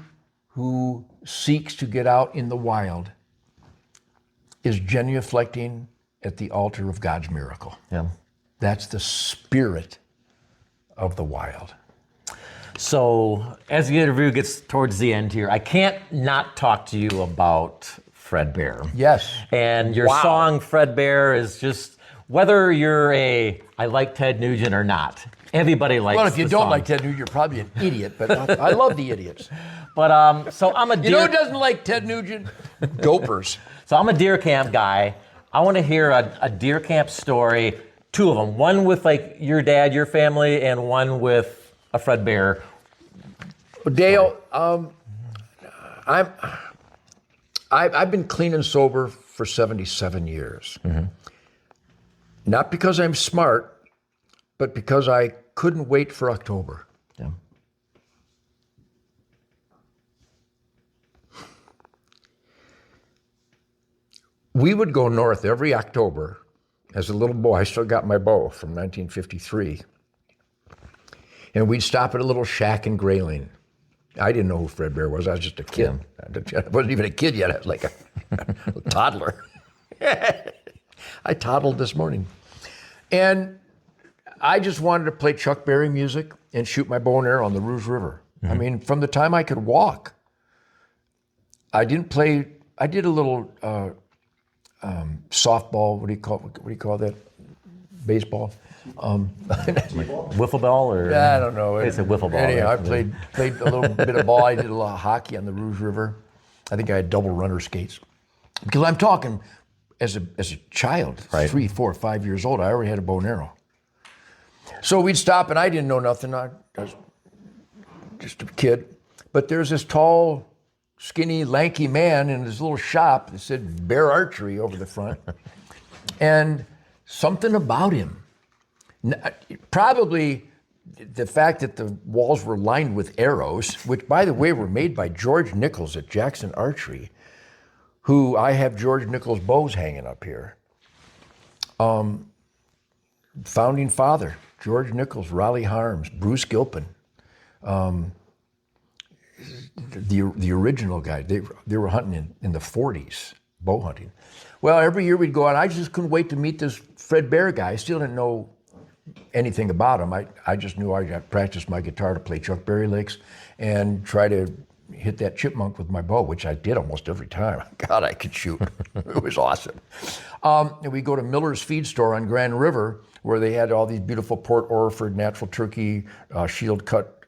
who seeks to get out in the wild is genuflecting at the altar of God's miracle. Yeah. That's the spirit of the wild. So as the interview gets towards the end here, I can't not talk to you about Fred Bear. Yes. And your song, Fred Bear, is just, whether you're I like Ted Nugent or not, everybody likes the song. Well, if you don't like Ted Nugent, you're probably an idiot, but I love the idiots. But so I'm a deer. You know who doesn't like Ted Nugent? Dopers. So I'm a deer camp guy. I want to hear a deer camp story, two of them. One with like your dad, your family, and one with a Fred Bear. Dale, I've been clean and sober for 77 years. Mm-hmm. Not because I'm smart, but because I couldn't wait for October. Yeah. We would go north every October. As a little boy, I still got my bow from 1953. And we'd stop at a little shack in Grayling. I didn't know who Fred Bear was. I was just a kid. Yeah. I wasn't even a kid yet. I was like a toddler. I toddled this morning. And I just wanted to play Chuck Berry music and shoot my bow and arrow on the Rouge River. Mm-hmm. I mean, from the time I could walk, I did a little softball. What do you call that? Baseball. Wiffle ball or? I don't know. It's a wiffle ball. Anyhow, right? I played a little bit of ball. I did a lot of hockey on the Rouge River. I think I had double runner skates. Because I'm talking as a child, right. 3, 4, 5 years old, I already had a bow and arrow. So we'd stop, and I didn't know nothing. I was just a kid. But there's this tall, skinny, lanky man in his little shop that said Bear Archery over the front. And something about him, probably the fact that the walls were lined with arrows, which, by the way, were made by George Nichols at Jackson Archery, who I have George Nichols bows hanging up here. Founding father, George Nichols, Raleigh Harms, Bruce Gilpin, the original guy. They were hunting in the 40s, bow hunting. Well, every year we'd go out. I just couldn't wait to meet this Fred Bear guy. I still didn't know anything about him. I just knew I got practiced my guitar to play Chuck Berry licks and try to hit that chipmunk with my bow, which I did almost every time. God, I could shoot. It was awesome. And we go to Miller's Feed Store on Grand River, where they had all these beautiful Port Orford natural turkey shield cut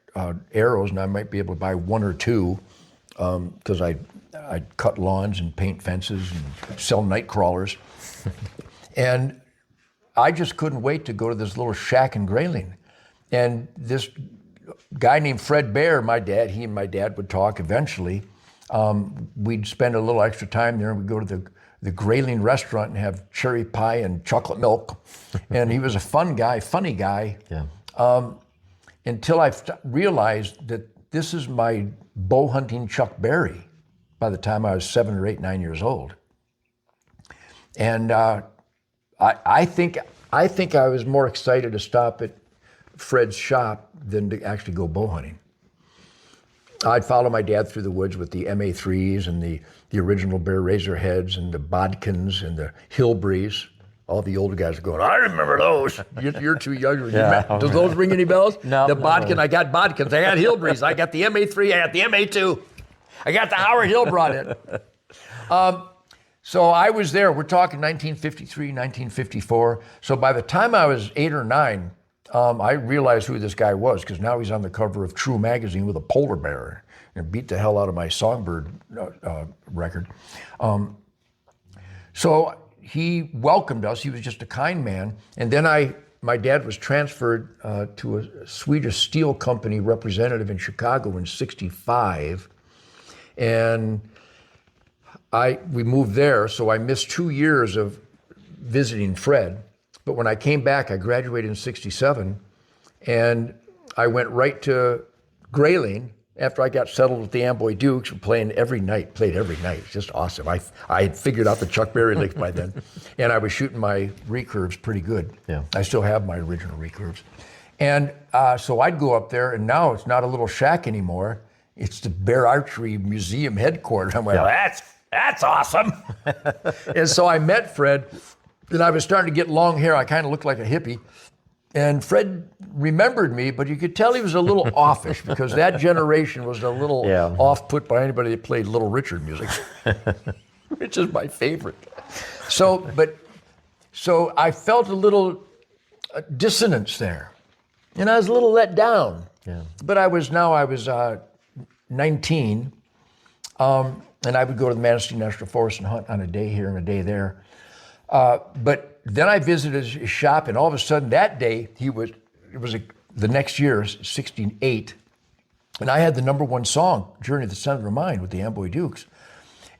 arrows, and I might be able to buy one or two because I'd cut lawns and paint fences and sell night crawlers. And I just couldn't wait to go to this little shack in Grayling. And this guy named Fred Bear, he and my dad would talk eventually. We'd spend a little extra time there, and we'd go to the Grayling restaurant and have cherry pie and chocolate milk. And he was a funny guy. Yeah. Until I realized that this is my bow hunting Chuck Berry by the time I was 7 or 8, 9 years old. And I think I was more excited to stop at Fred's shop than to actually go bow hunting. I'd follow my dad through the woods with the MA3s and the original Bear Razorheads and the Bodkins and the Hillbreeze. All the older guys are going, I remember those. You're too young. Yeah. Does those ring any bells? No. The Bodkin, I got Bodkins. I got Hillbreeze. I got the MA3. I got the MA2. I got the Howard Hill brought in. So I was there. We're talking 1953, 1954. So by the time I was 8 or 9, I realized who this guy was, because now he's on the cover of True magazine with a polar bear and beat the hell out of my Songbird record. So he welcomed us. He was just a kind man. And then my dad was transferred to a Swedish steel company representative in Chicago in '65. And we moved there, so I missed 2 years of visiting Fred. But when I came back, I graduated in '67, and I went right to Grayling after I got settled with the Amboy Dukes. Played every night. It's just awesome. I had figured out the Chuck Berry licks by then, and I was shooting my recurves pretty good. Yeah. I still have my original recurves. And so I'd go up there, and now it's not a little shack anymore. It's the Bear Archery Museum headquarters. I'm like, that's awesome. And so I met Fred, and I was starting to get long hair. I kind of looked like a hippie. And Fred remembered me, but you could tell he was a little offish, because that generation was a little off-put by anybody that played Little Richard music, which is my favorite. So I felt a little dissonance there, and I was a little let down. Yeah. But I was 19, and I would go to the Manistee National Forest and hunt on a day here and a day there. But then I visited his shop, and all of a sudden that day, the next year, '68, and I had the #1 song, Journey to the Center of Mind, with the Amboy Dukes.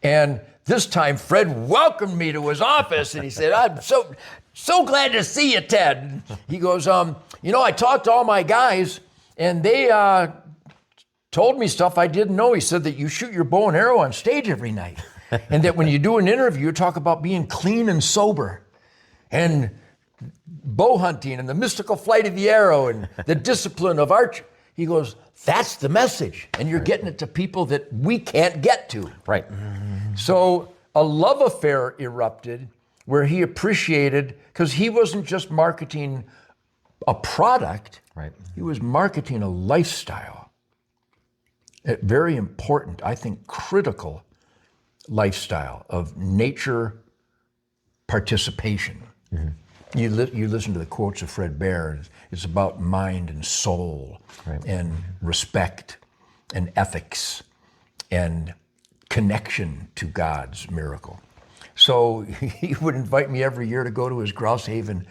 And this time Fred welcomed me to his office, and he said, I'm so glad to see you, Ted. He goes, I talked to all my guys, and they told me stuff I didn't know. He said that you shoot your bow and arrow on stage every night, and that when you do an interview, you talk about being clean and sober, and bow hunting, and the mystical flight of the arrow, and the discipline of archery. He goes, that's the message, and you're getting it to people that we can't get to. Right. So a love affair erupted where he appreciated, because he wasn't just marketing a product, right? He was marketing a lifestyle. A very important, I think, critical lifestyle of nature participation. Mm-hmm. You listen to the quotes of Fred Bear, it's about mind and soul, right, and respect and ethics and connection to God's miracle. So he would invite me every year to go to his Grouse Haven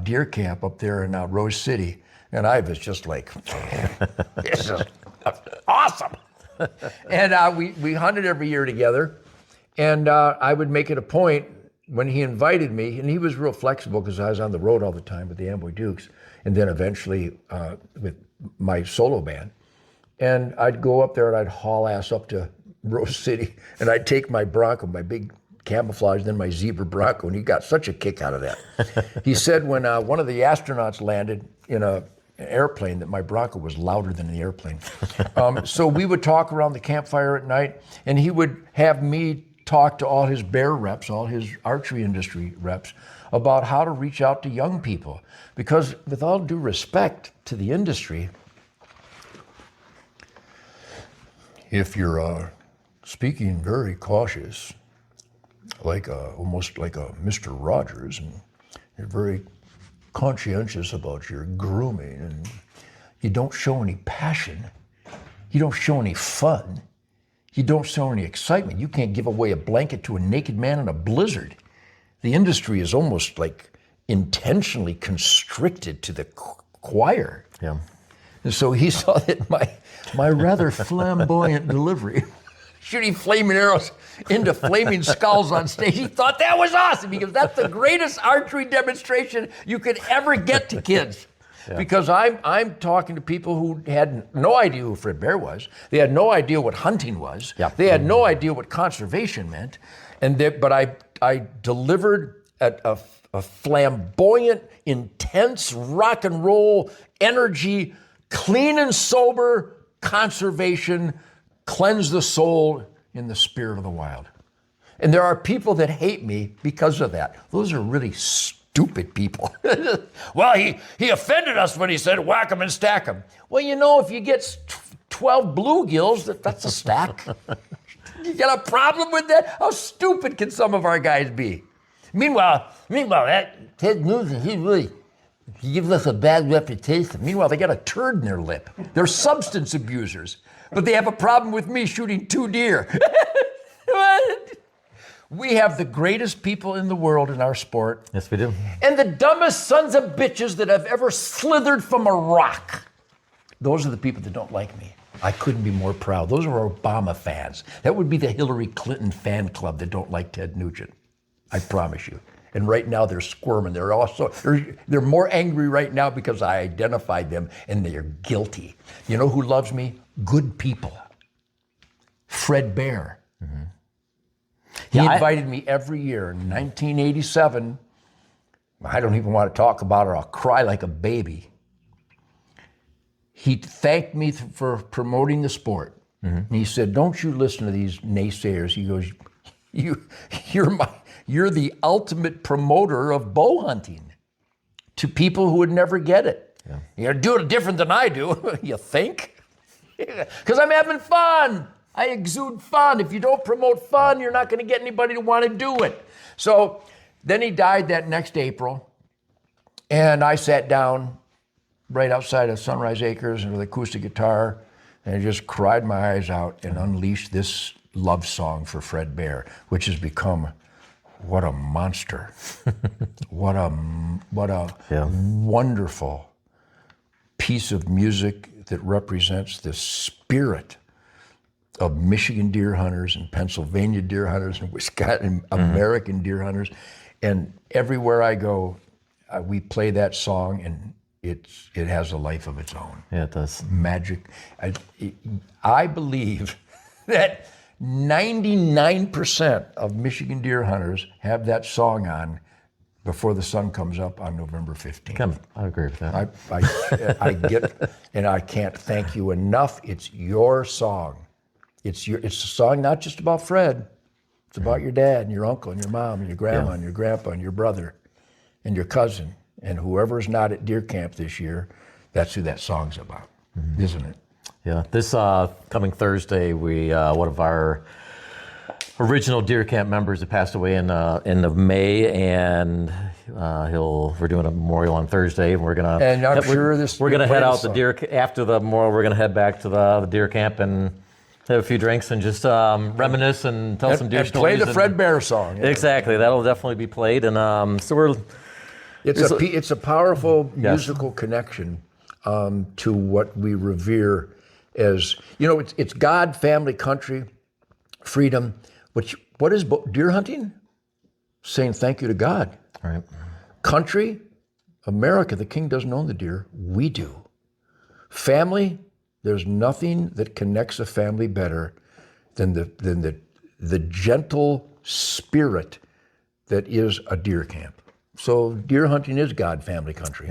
deer camp up there in Rose City. And I was just like, this is awesome. And we hunted every year together. And I would make it a point when he invited me, and he was real flexible because I was on the road all the time with the Amboy Dukes, and then eventually with my solo band. And I'd go up there and I'd haul ass up to Rose City, and I'd take my Bronco, my big camouflage, then my zebra Bronco, and he got such a kick out of that. He said when one of the astronauts landed in an airplane that my Bronco was louder than the airplane. So we would talk around the campfire at night, and he would have me talk to all his bear reps, all his archery industry reps, about how to reach out to young people. Because with all due respect to the industry, if you're speaking very cautious, like almost like a Mr. Rogers, and you're very conscientious about your grooming, and you don't show any passion, you don't show any fun, you don't show any excitement, you can't give away a blanket to a naked man in a blizzard. The industry is almost like intentionally constricted to the choir. Yeah. And so he saw that my rather flamboyant delivery, shooting flaming arrows into flaming skulls on stage, he thought that was awesome because that's the greatest archery demonstration you could ever get to kids. Yeah. Because I'm talking to people who had no idea who Fred Bear was. They had no idea what hunting was. Yeah. They had no idea what conservation meant. But I delivered a flamboyant, intense rock and roll energy, clean and sober conservation, cleanse the soul in the spirit of the wild. And there are people that hate me because of that. Those are really stupid people. Well, he offended us when he said whack 'em and stack 'em. Well, you know, if you get 12 bluegills, that's a stack. You got a problem with that? How stupid can some of our guys be? Meanwhile, that Ted Nugent, he gives us a bad reputation. Meanwhile, they got a turd in their lip. They're substance abusers, but they have a problem with me shooting 2 deer. We have the greatest people in the world in our sport. Yes, we do. And the dumbest sons of bitches that have ever slithered from a rock. Those are the people that don't like me. I couldn't be more proud. Those are Obama fans. That would be the Hillary Clinton fan club that don't like Ted Nugent. I promise you. And right now they're squirming. They're more angry right now because I identified them and they're guilty. You know who loves me? Good people. Fred Bear. Mm-hmm. He invited me every year. In 1987, I don't even want to talk about it. I'll cry like a baby. He thanked me for promoting the sport. Mm-hmm. And he said, "Don't you listen to these naysayers." He goes, You're the ultimate promoter of bow hunting to people who would never get it. Yeah. You're doing it different than I do, you think? Because I'm having fun. I exude fun. If you don't promote fun, you're not going to get anybody to want to do it. So then he died that next April, and I sat down right outside of Sunrise Acres with an acoustic guitar and just cried my eyes out and unleashed this love song for Fred Bear, which has become what a monster. what a wonderful piece of music that represents the spirit of Michigan deer hunters and Pennsylvania deer hunters and Wisconsin, American deer hunters. And everywhere I go, we play that song, and it has a life of its own. Yeah, it does. Magic. I believe that 99% of Michigan deer hunters have that song on before the sun comes up on November 15th. I agree with that. I get, and I can't thank you enough. It's your song. It's a song not just about Fred. It's about your dad and your uncle and your mom and your grandma and your grandpa and your brother and your cousin and whoever's not at deer camp this year. That's who that song's about, isn't it? Yeah, this coming Thursday, we one of our original deer camp members that passed away in end of May, and we're doing a memorial on Thursday, and we're gonna. And I'm sure we're gonna head out the deer after the memorial. We're gonna head back to the deer camp and have a few drinks and just reminisce and tell some deer and stories. Play the Fred Bear song. Yeah. Exactly, that'll definitely be played, and so we're. It's a powerful musical connection to what we revere as, you know, it's God, family, country, freedom. What is deer hunting? saying thank you to God. Right. Country, America, the king doesn't own the deer. We do. Family, there's nothing that connects a family better than the gentle spirit that is a deer camp. So deer hunting is God family country.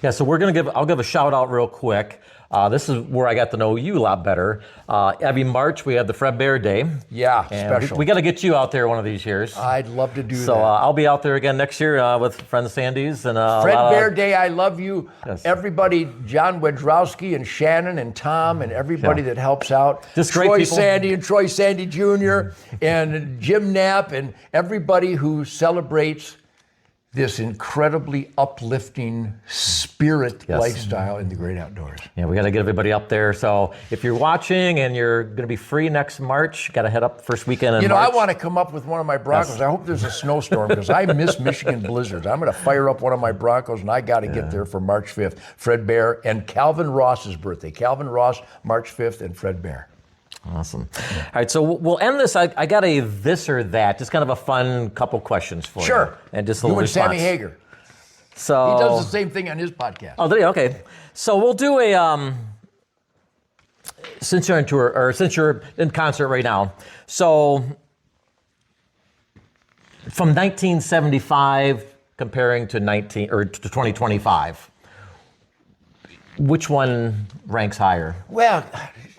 Yeah, so I'll give a shout out real quick. This is where I got to know you a lot better. Every March we have the Fred Bear Day. Yeah, and special. We got to get you out there one of these years. I'd love to do that. So I'll be out there again next year with friend Sandy's and Fred Bear Day, I love you. Yes. Everybody, John Wedrowski and Shannon and Tom and everybody that helps out. Just great Troy people. Sandy and Troy Sandy Jr. and Jim Knapp and everybody who celebrates this incredibly uplifting spirit lifestyle in the great outdoors. Yeah, we got to get everybody up there. So if you're watching and you're going to be free next March, got to head up first weekend in March. I want to come up with one of my Broncos. I hope there's a snowstorm because I miss Michigan blizzards. I'm going to fire up one of my Broncos and I got to get there for March 5th. Fred Bear and Calvin Ross's birthday. Calvin Ross, March 5th, and Fred Bear. Awesome. All right, so we'll end this. I got a this or that, just kind of a fun couple questions for you. Sure. And just a little and response. Sammy Hager. So He does the same thing on his podcast. Oh, did he? Okay. So we'll do a since you're in tour or since you're in concert right now. So from 1975 comparing to 2025, which one ranks higher? Well,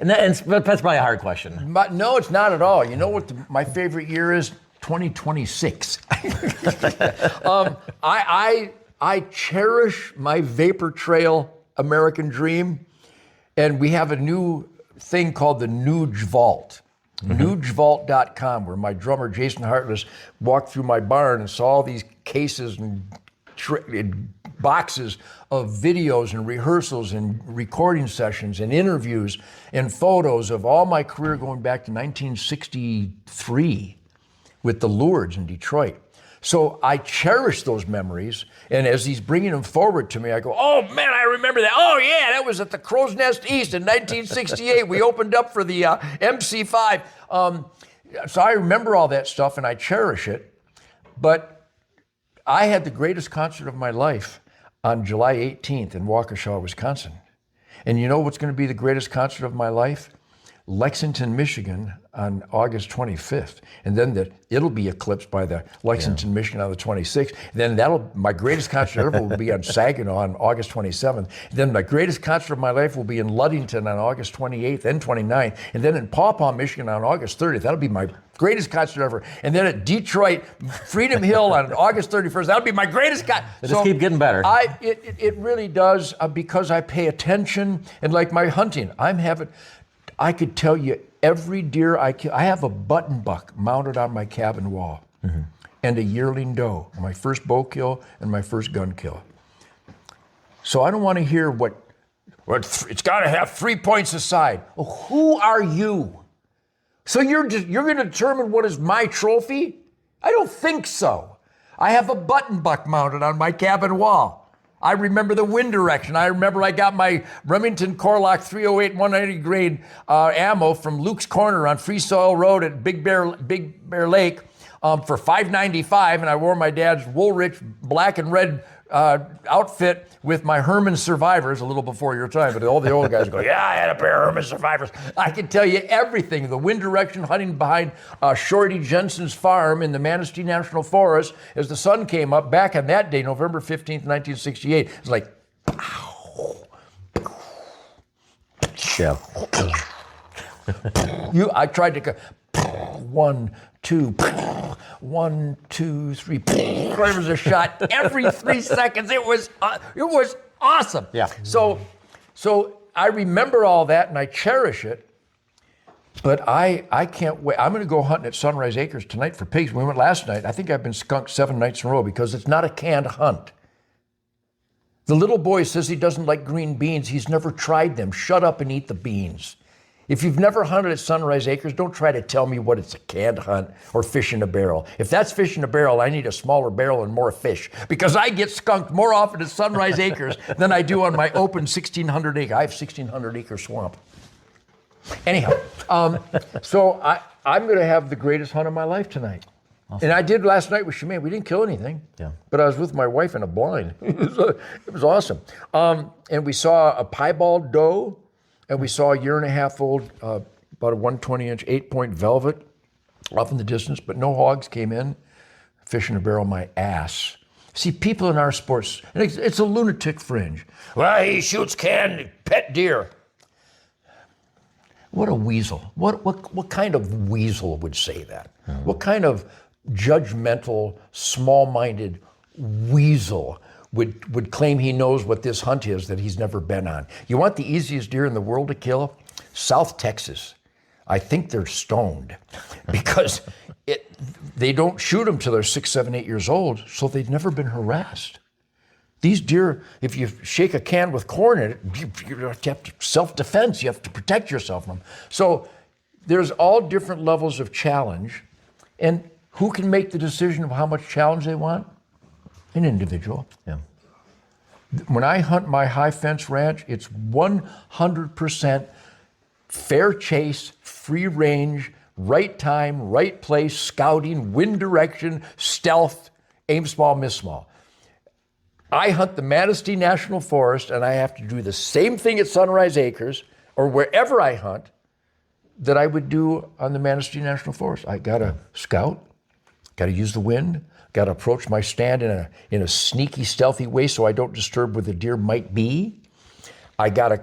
And that's probably a hard question. but no, it's not at all. You know what my favorite year is? 2026. I cherish my Vapor Trail American Dream, and we have a new thing called the Nuge Vault. NugeVault.com, where my drummer Jason Hartless walked through my barn and saw all these cases and boxes of videos and rehearsals and recording sessions and interviews and photos of all my career going back to 1963 with the Lourdes in Detroit. So I cherish those memories, and as he's bringing them forward to me, I go, oh man, I remember that. Oh yeah, that was at the Crow's Nest East in 1968. We opened up for the MC5. So I remember all that stuff, and I cherish it. But I had the greatest concert of my life on July 18th in Waukesha, Wisconsin. And you know what's going to be the greatest concert of my life? Lexington, Michigan on August 25th. And then it'll be eclipsed by the Lexington, Michigan on the 26th. Then my greatest concert ever will be on Saginaw on August 27th. Then my greatest concert of my life will be in Ludington on August 28th and 29th. And then in Paw Paw, Michigan on August 30th. That'll be my greatest concert ever. And then at Detroit, Freedom Hill on August 31st. That'll be my greatest concert. They just keep getting better. It really does because I pay attention. And like my hunting, I could tell you every deer I kill. I have a button buck mounted on my cabin wall and a yearling doe, my first bow kill and my first gun kill. So I don't want to hear what it's got to have 3 points aside. Well, who are you? So you're going to determine what is my trophy? I don't think so. I have a button buck mounted on my cabin wall. I remember the wind direction. I remember I got my Remington Corlock 308 190 grain ammo from Luke's Corner on Free Soil Road at Big Bear Lake for $5.95, and I wore my dad's Woolrich black and red outfit with my Herman Survivors a little before your time, but all the old guys go, yeah, I had a pair of Herman Survivors. I can tell you everything. The wind direction, hunting behind Shorty Jensen's farm in the Manistee National Forest as the sun came up back on that day, November 15th, 1968. It's like, pow, Yeah. I tried to go, 1, 2, 1, 2, 3. There was a shot every 3 seconds. It was awesome. Yeah. So I remember all that and I cherish it. But I can't wait. I'm going to go hunting at Sunrise Acres tonight for pigs. We went last night. I think I've been skunked 7 nights in a row because it's not a canned hunt. The little boy says he doesn't like green beans. He's never tried them. Shut up and eat the beans. If you've never hunted at Sunrise Acres, don't try to tell me what it's a canned hunt or fish in a barrel. If that's fish in a barrel, I need a smaller barrel and more fish because I get skunked more often at Sunrise Acres than I do on my open 1,600 acre. I have 1,600 acre swamp. Anyhow, so I'm going to have the greatest hunt of my life tonight. And I did last night with Shemaine. We didn't kill anything. Yeah. But I was with my wife in a blind. It was awesome. And we saw a piebald doe, and we saw a 1.5-year-old, about a 120-inch, 8-point velvet off in the distance, but no hogs came in. Fish in a barrel, my ass. See, people in our sports, and it's a lunatic fringe. Well, he shoots canned pet deer. What a weasel. What kind of weasel would say that? What kind of judgmental, small-minded weasel would claim he knows what this hunt is that he's never been on? You want the easiest deer in the world to kill? South Texas. I think they're stoned because they don't shoot them till they're 6, 7, 8 years old, so they've never been harassed. These deer, if you shake a can with corn in it, you have to self-defense. You have to protect yourself from them. So there's all different levels of challenge, and who can make the decision of how much challenge they want? An individual. Yeah. When I hunt my high fence ranch, it's 100% fair chase, free range, right time, right place, scouting, wind direction, stealth, aim small, miss small. I hunt the Manistee National Forest, and I have to do the same thing at Sunrise Acres or wherever I hunt that I would do on the Manistee National Forest. I gotta scout, gotta use the wind, gotta approach my stand in a sneaky, stealthy way so I don't disturb where the deer might be. I gotta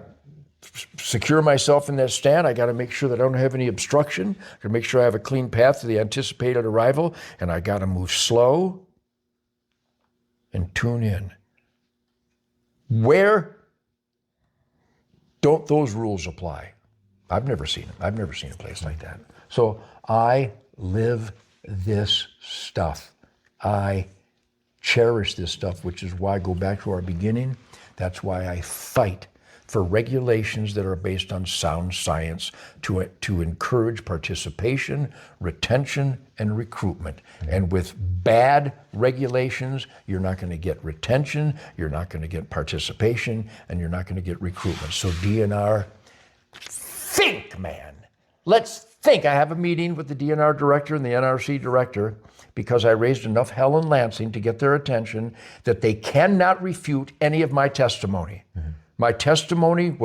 secure myself in that stand. I gotta make sure that I don't have any obstruction. I gotta make sure I have a clean path to the anticipated arrival, and I gotta move slow and tune in. Where don't those rules apply? I've never seen them. I've never seen a place like that. So I live this stuff. I cherish this stuff, which is why I go back to our beginning. That's why I fight for regulations that are based on sound science to encourage participation, retention, and recruitment. And with bad regulations, you're not going to get retention, you're not going to get participation, and you're not going to get recruitment. So DNR, think, man. Let's think. I have a meeting with the DNR director and the NRC director because I raised enough hell in Lansing to get their attention that they cannot refute any of my testimony. Mm-hmm. My testimony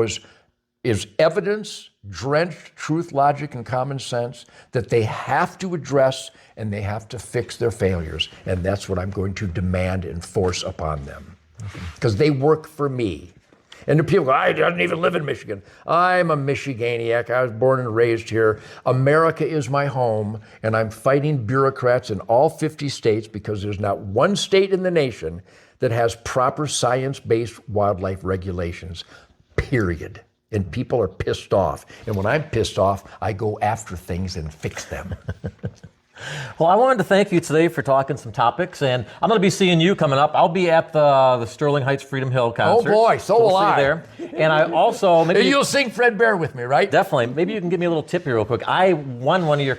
is evidence-drenched truth, logic, and common sense that they have to address and they have to fix their failures. And that's what I'm going to demand and force upon them. Because they work for me. And the people go, I don't even live in Michigan. I'm a Michiganiac. I was born and raised here. America is my home, and I'm fighting bureaucrats in all 50 states because there's not one state in the nation that has proper science-based wildlife regulations, period. And people are pissed off. And when I'm pissed off, I go after things and fix them. Well, I wanted to thank you today for talking some topics, and I'm going to be seeing you coming up. I'll be at the Sterling Heights Freedom Hill concert. Oh boy, so will we'll I. see you there. And I also you'll sing Fred Bear with me, right? Definitely. Maybe you can give me a little tip here real quick. I won one of your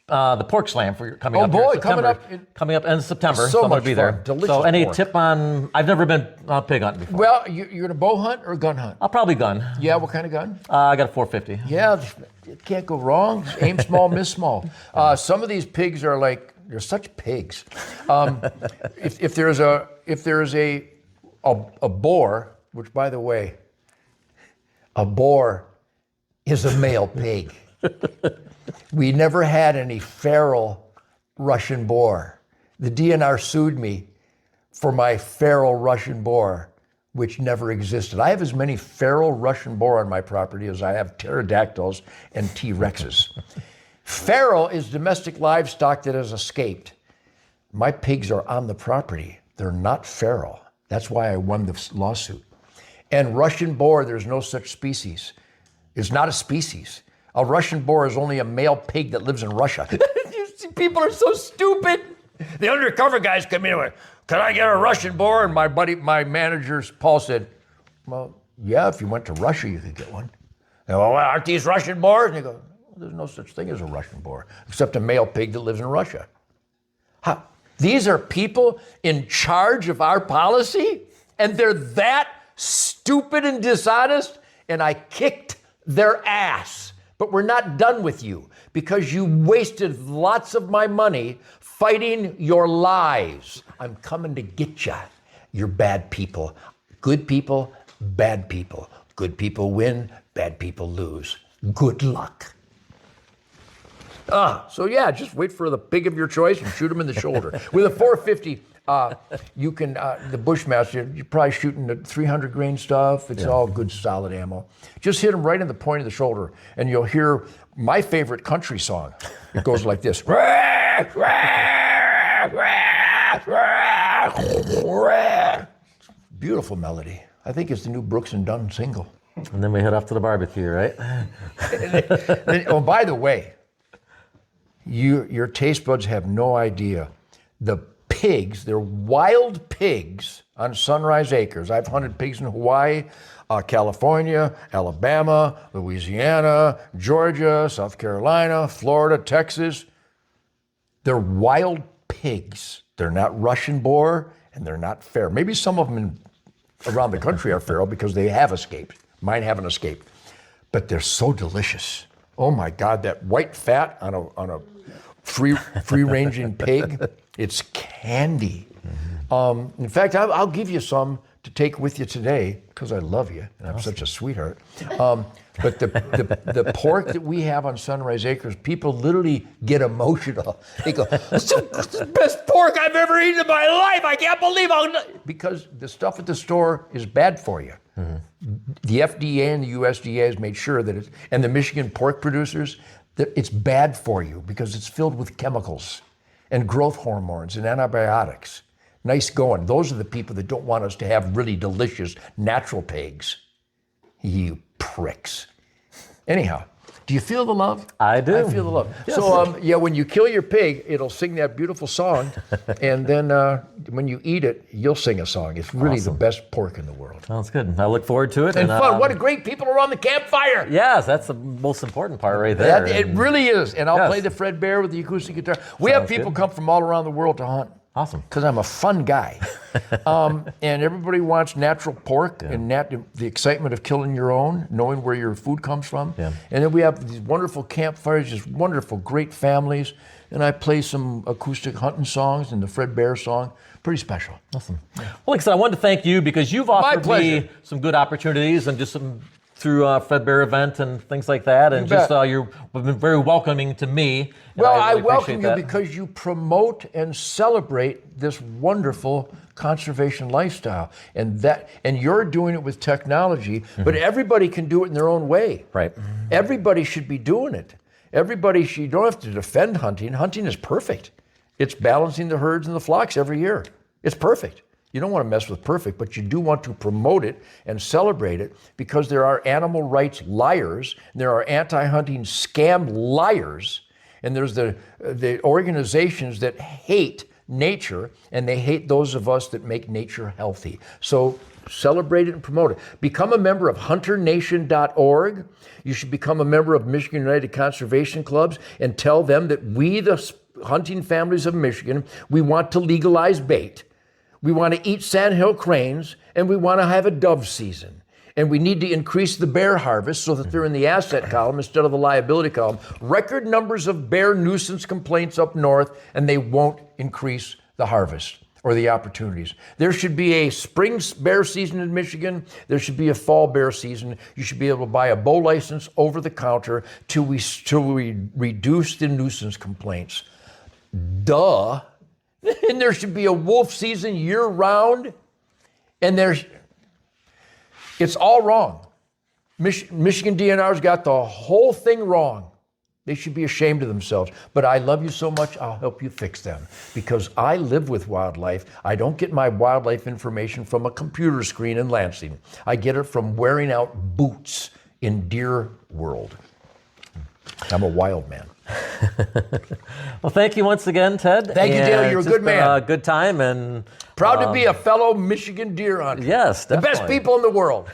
the Pork Slam for coming up. Oh boy, here in September. coming up in September. So I'm much going to be there. fun. Delicious so any pork. tip on? I've never been pig hunting before. Well, you're going to bow hunt or gun hunt? I'll probably gun. Yeah, what kind of gun? I got a 450. Yeah, it can't go wrong. Aim small, miss small. Some of these pigs are like, they're such pigs. If there is a boar, which by the way, a boar is a male pig. We never had any feral Russian boar. The DNR sued me for my feral Russian boar, which never existed. I have as many feral Russian boar on my property as I have pterodactyls and T-Rexes. Feral is domestic livestock that has escaped. My pigs are on the property. They're not feral. That's why I won the lawsuit. And Russian boar, there's no such species. It's not a species. A Russian boar is only a male pig that lives in Russia. You see, people are so stupid. The undercover guys come in and went, can I get a Russian boar? And my manager, Paul, said, well, yeah, if you went to Russia, you could get one. They go, well, aren't these Russian boars? And they go, well, there's no such thing as a Russian boar, except a male pig that lives in Russia. How? These are people in charge of our policy, and they're that stupid and dishonest, and I kicked their ass. But we're not done with you, because you wasted lots of my money fighting your lies. I'm coming to get ya. You're bad people. Good people, bad people. Good people win, bad people lose. Good luck. So yeah, just wait for the pig of your choice and shoot him in the shoulder. With a 450, you can, the Bushmaster, you're probably shooting the 300 grain stuff. It's all good, solid ammo. Just hit him right in the point of the shoulder, and you'll hear my favorite country song. It goes like this. Beautiful melody. I think it's the new Brooks and Dunn single. And then we head off to the barbecue, right? Oh, by the way, your taste buds have no idea. The pigs, they're wild pigs on Sunrise Acres. I've hunted pigs in Hawaii, California, Alabama, Louisiana, Georgia, South Carolina, Florida, Texas. They're wild pigs. They're not Russian boar, and they're not feral. Maybe some of them around the country are feral because they have escaped. Mine haven't escaped. But they're so delicious. Oh my God, that white fat on a free-ranging pig, it's candy. In fact, I'll give you some to take with you today because I love you and I'm such a sweetheart. But the pork that we have on Sunrise Acres, people literally get emotional. They go, "It's the best pork I've ever eaten in my life. I can't believe how..." Because the stuff at the store is bad for you. The FDA and the USDA has made sure that and the Michigan pork producers, that it's bad for you because it's filled with chemicals and growth hormones and antibiotics. Nice going. Those are the people that don't want us to have really delicious natural pigs. You pricks. Anyhow, do you feel the love? I do. I feel the love. Yes. So, when you kill your pig, it'll sing that beautiful song. And then when you eat it, you'll sing a song. It's really the best pork in the world. Sounds good. I look forward to it. And fun. What a great people around the campfire. Yes, that's the most important part right there. It really is. And I'll play the Fred Bear with the acoustic guitar. We have people come from all around the world to hunt. Awesome. Because I'm a fun guy. And everybody wants natural pork and the excitement of killing your own, knowing where your food comes from. Yeah. And then we have these wonderful campfires, just wonderful, great families. And I play some acoustic hunting songs and the Fred Bear song. Pretty special. Awesome. Well, like I said, I wanted to thank you because you've offered me some good opportunities and just some through Fred Bear event and things like that, and just you've been very welcoming to me. Well, I welcome you because you promote and celebrate this wonderful conservation lifestyle, and you're doing it with technology. But everybody can do it in their own way. Right. Everybody should be doing it. You don't have to defend hunting. Hunting is perfect. It's balancing the herds and the flocks every year. It's perfect. You don't want to mess with perfect, but you do want to promote it and celebrate it because there are animal rights liars, and there are anti-hunting scam liars, and there's the organizations that hate nature, and they hate those of us that make nature healthy. So celebrate it and promote it. Become a member of HunterNation.org. You should become a member of Michigan United Conservation Clubs and tell them that we, the hunting families of Michigan, we want to legalize bait. We want to eat sandhill cranes, and we want to have a dove season. And we need to increase the bear harvest so that they're in the asset column instead of the liability column. Record numbers of bear nuisance complaints up north, and they won't increase the harvest or the opportunities. There should be a spring bear season in Michigan. There should be a fall bear season. You should be able to buy a bow license over the counter till we reduce the nuisance complaints. Duh. And there should be a wolf season year round. And it's all wrong. Michigan DNR's got the whole thing wrong. They should be ashamed of themselves. But I love you so much, I'll help you fix them. Because I live with wildlife. I don't get my wildlife information from a computer screen in Lansing. I get it from wearing out boots in deer world. I'm a wild man. Well, thank you once again, Ted. Thank you, Dale. You're a good man. Good time and proud to be a fellow Michigan deer hunter. Yes, definitely. The best people in the world.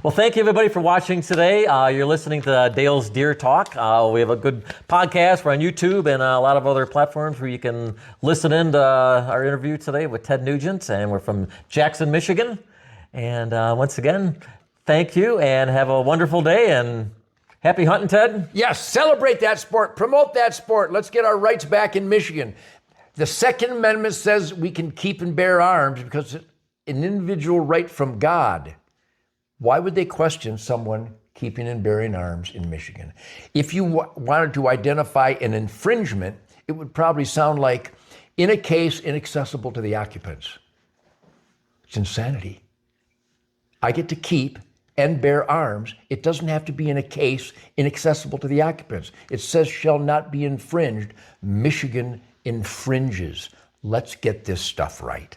Well, thank you everybody for watching today. You're listening to Dale's Deer Talk. We have a good podcast. We're on YouTube and a lot of other platforms where you can listen in to our interview today with Ted Nugent, and we're from Jackson, Michigan. And once again, thank you and have a wonderful day, and Happy hunting, Ted. Yes, celebrate that sport, promote that sport. Let's get our rights back in Michigan. The Second Amendment says we can keep and bear arms because it's an individual right from God. Why would they question someone keeping and bearing arms in Michigan? If you wanted to identify an infringement, it would probably sound like, in a case inaccessible to the occupants. It's insanity. I get to keep and bear arms. It doesn't have to be in a case inaccessible to the occupants. It says shall not be infringed. Michigan infringes. Let's get this stuff right.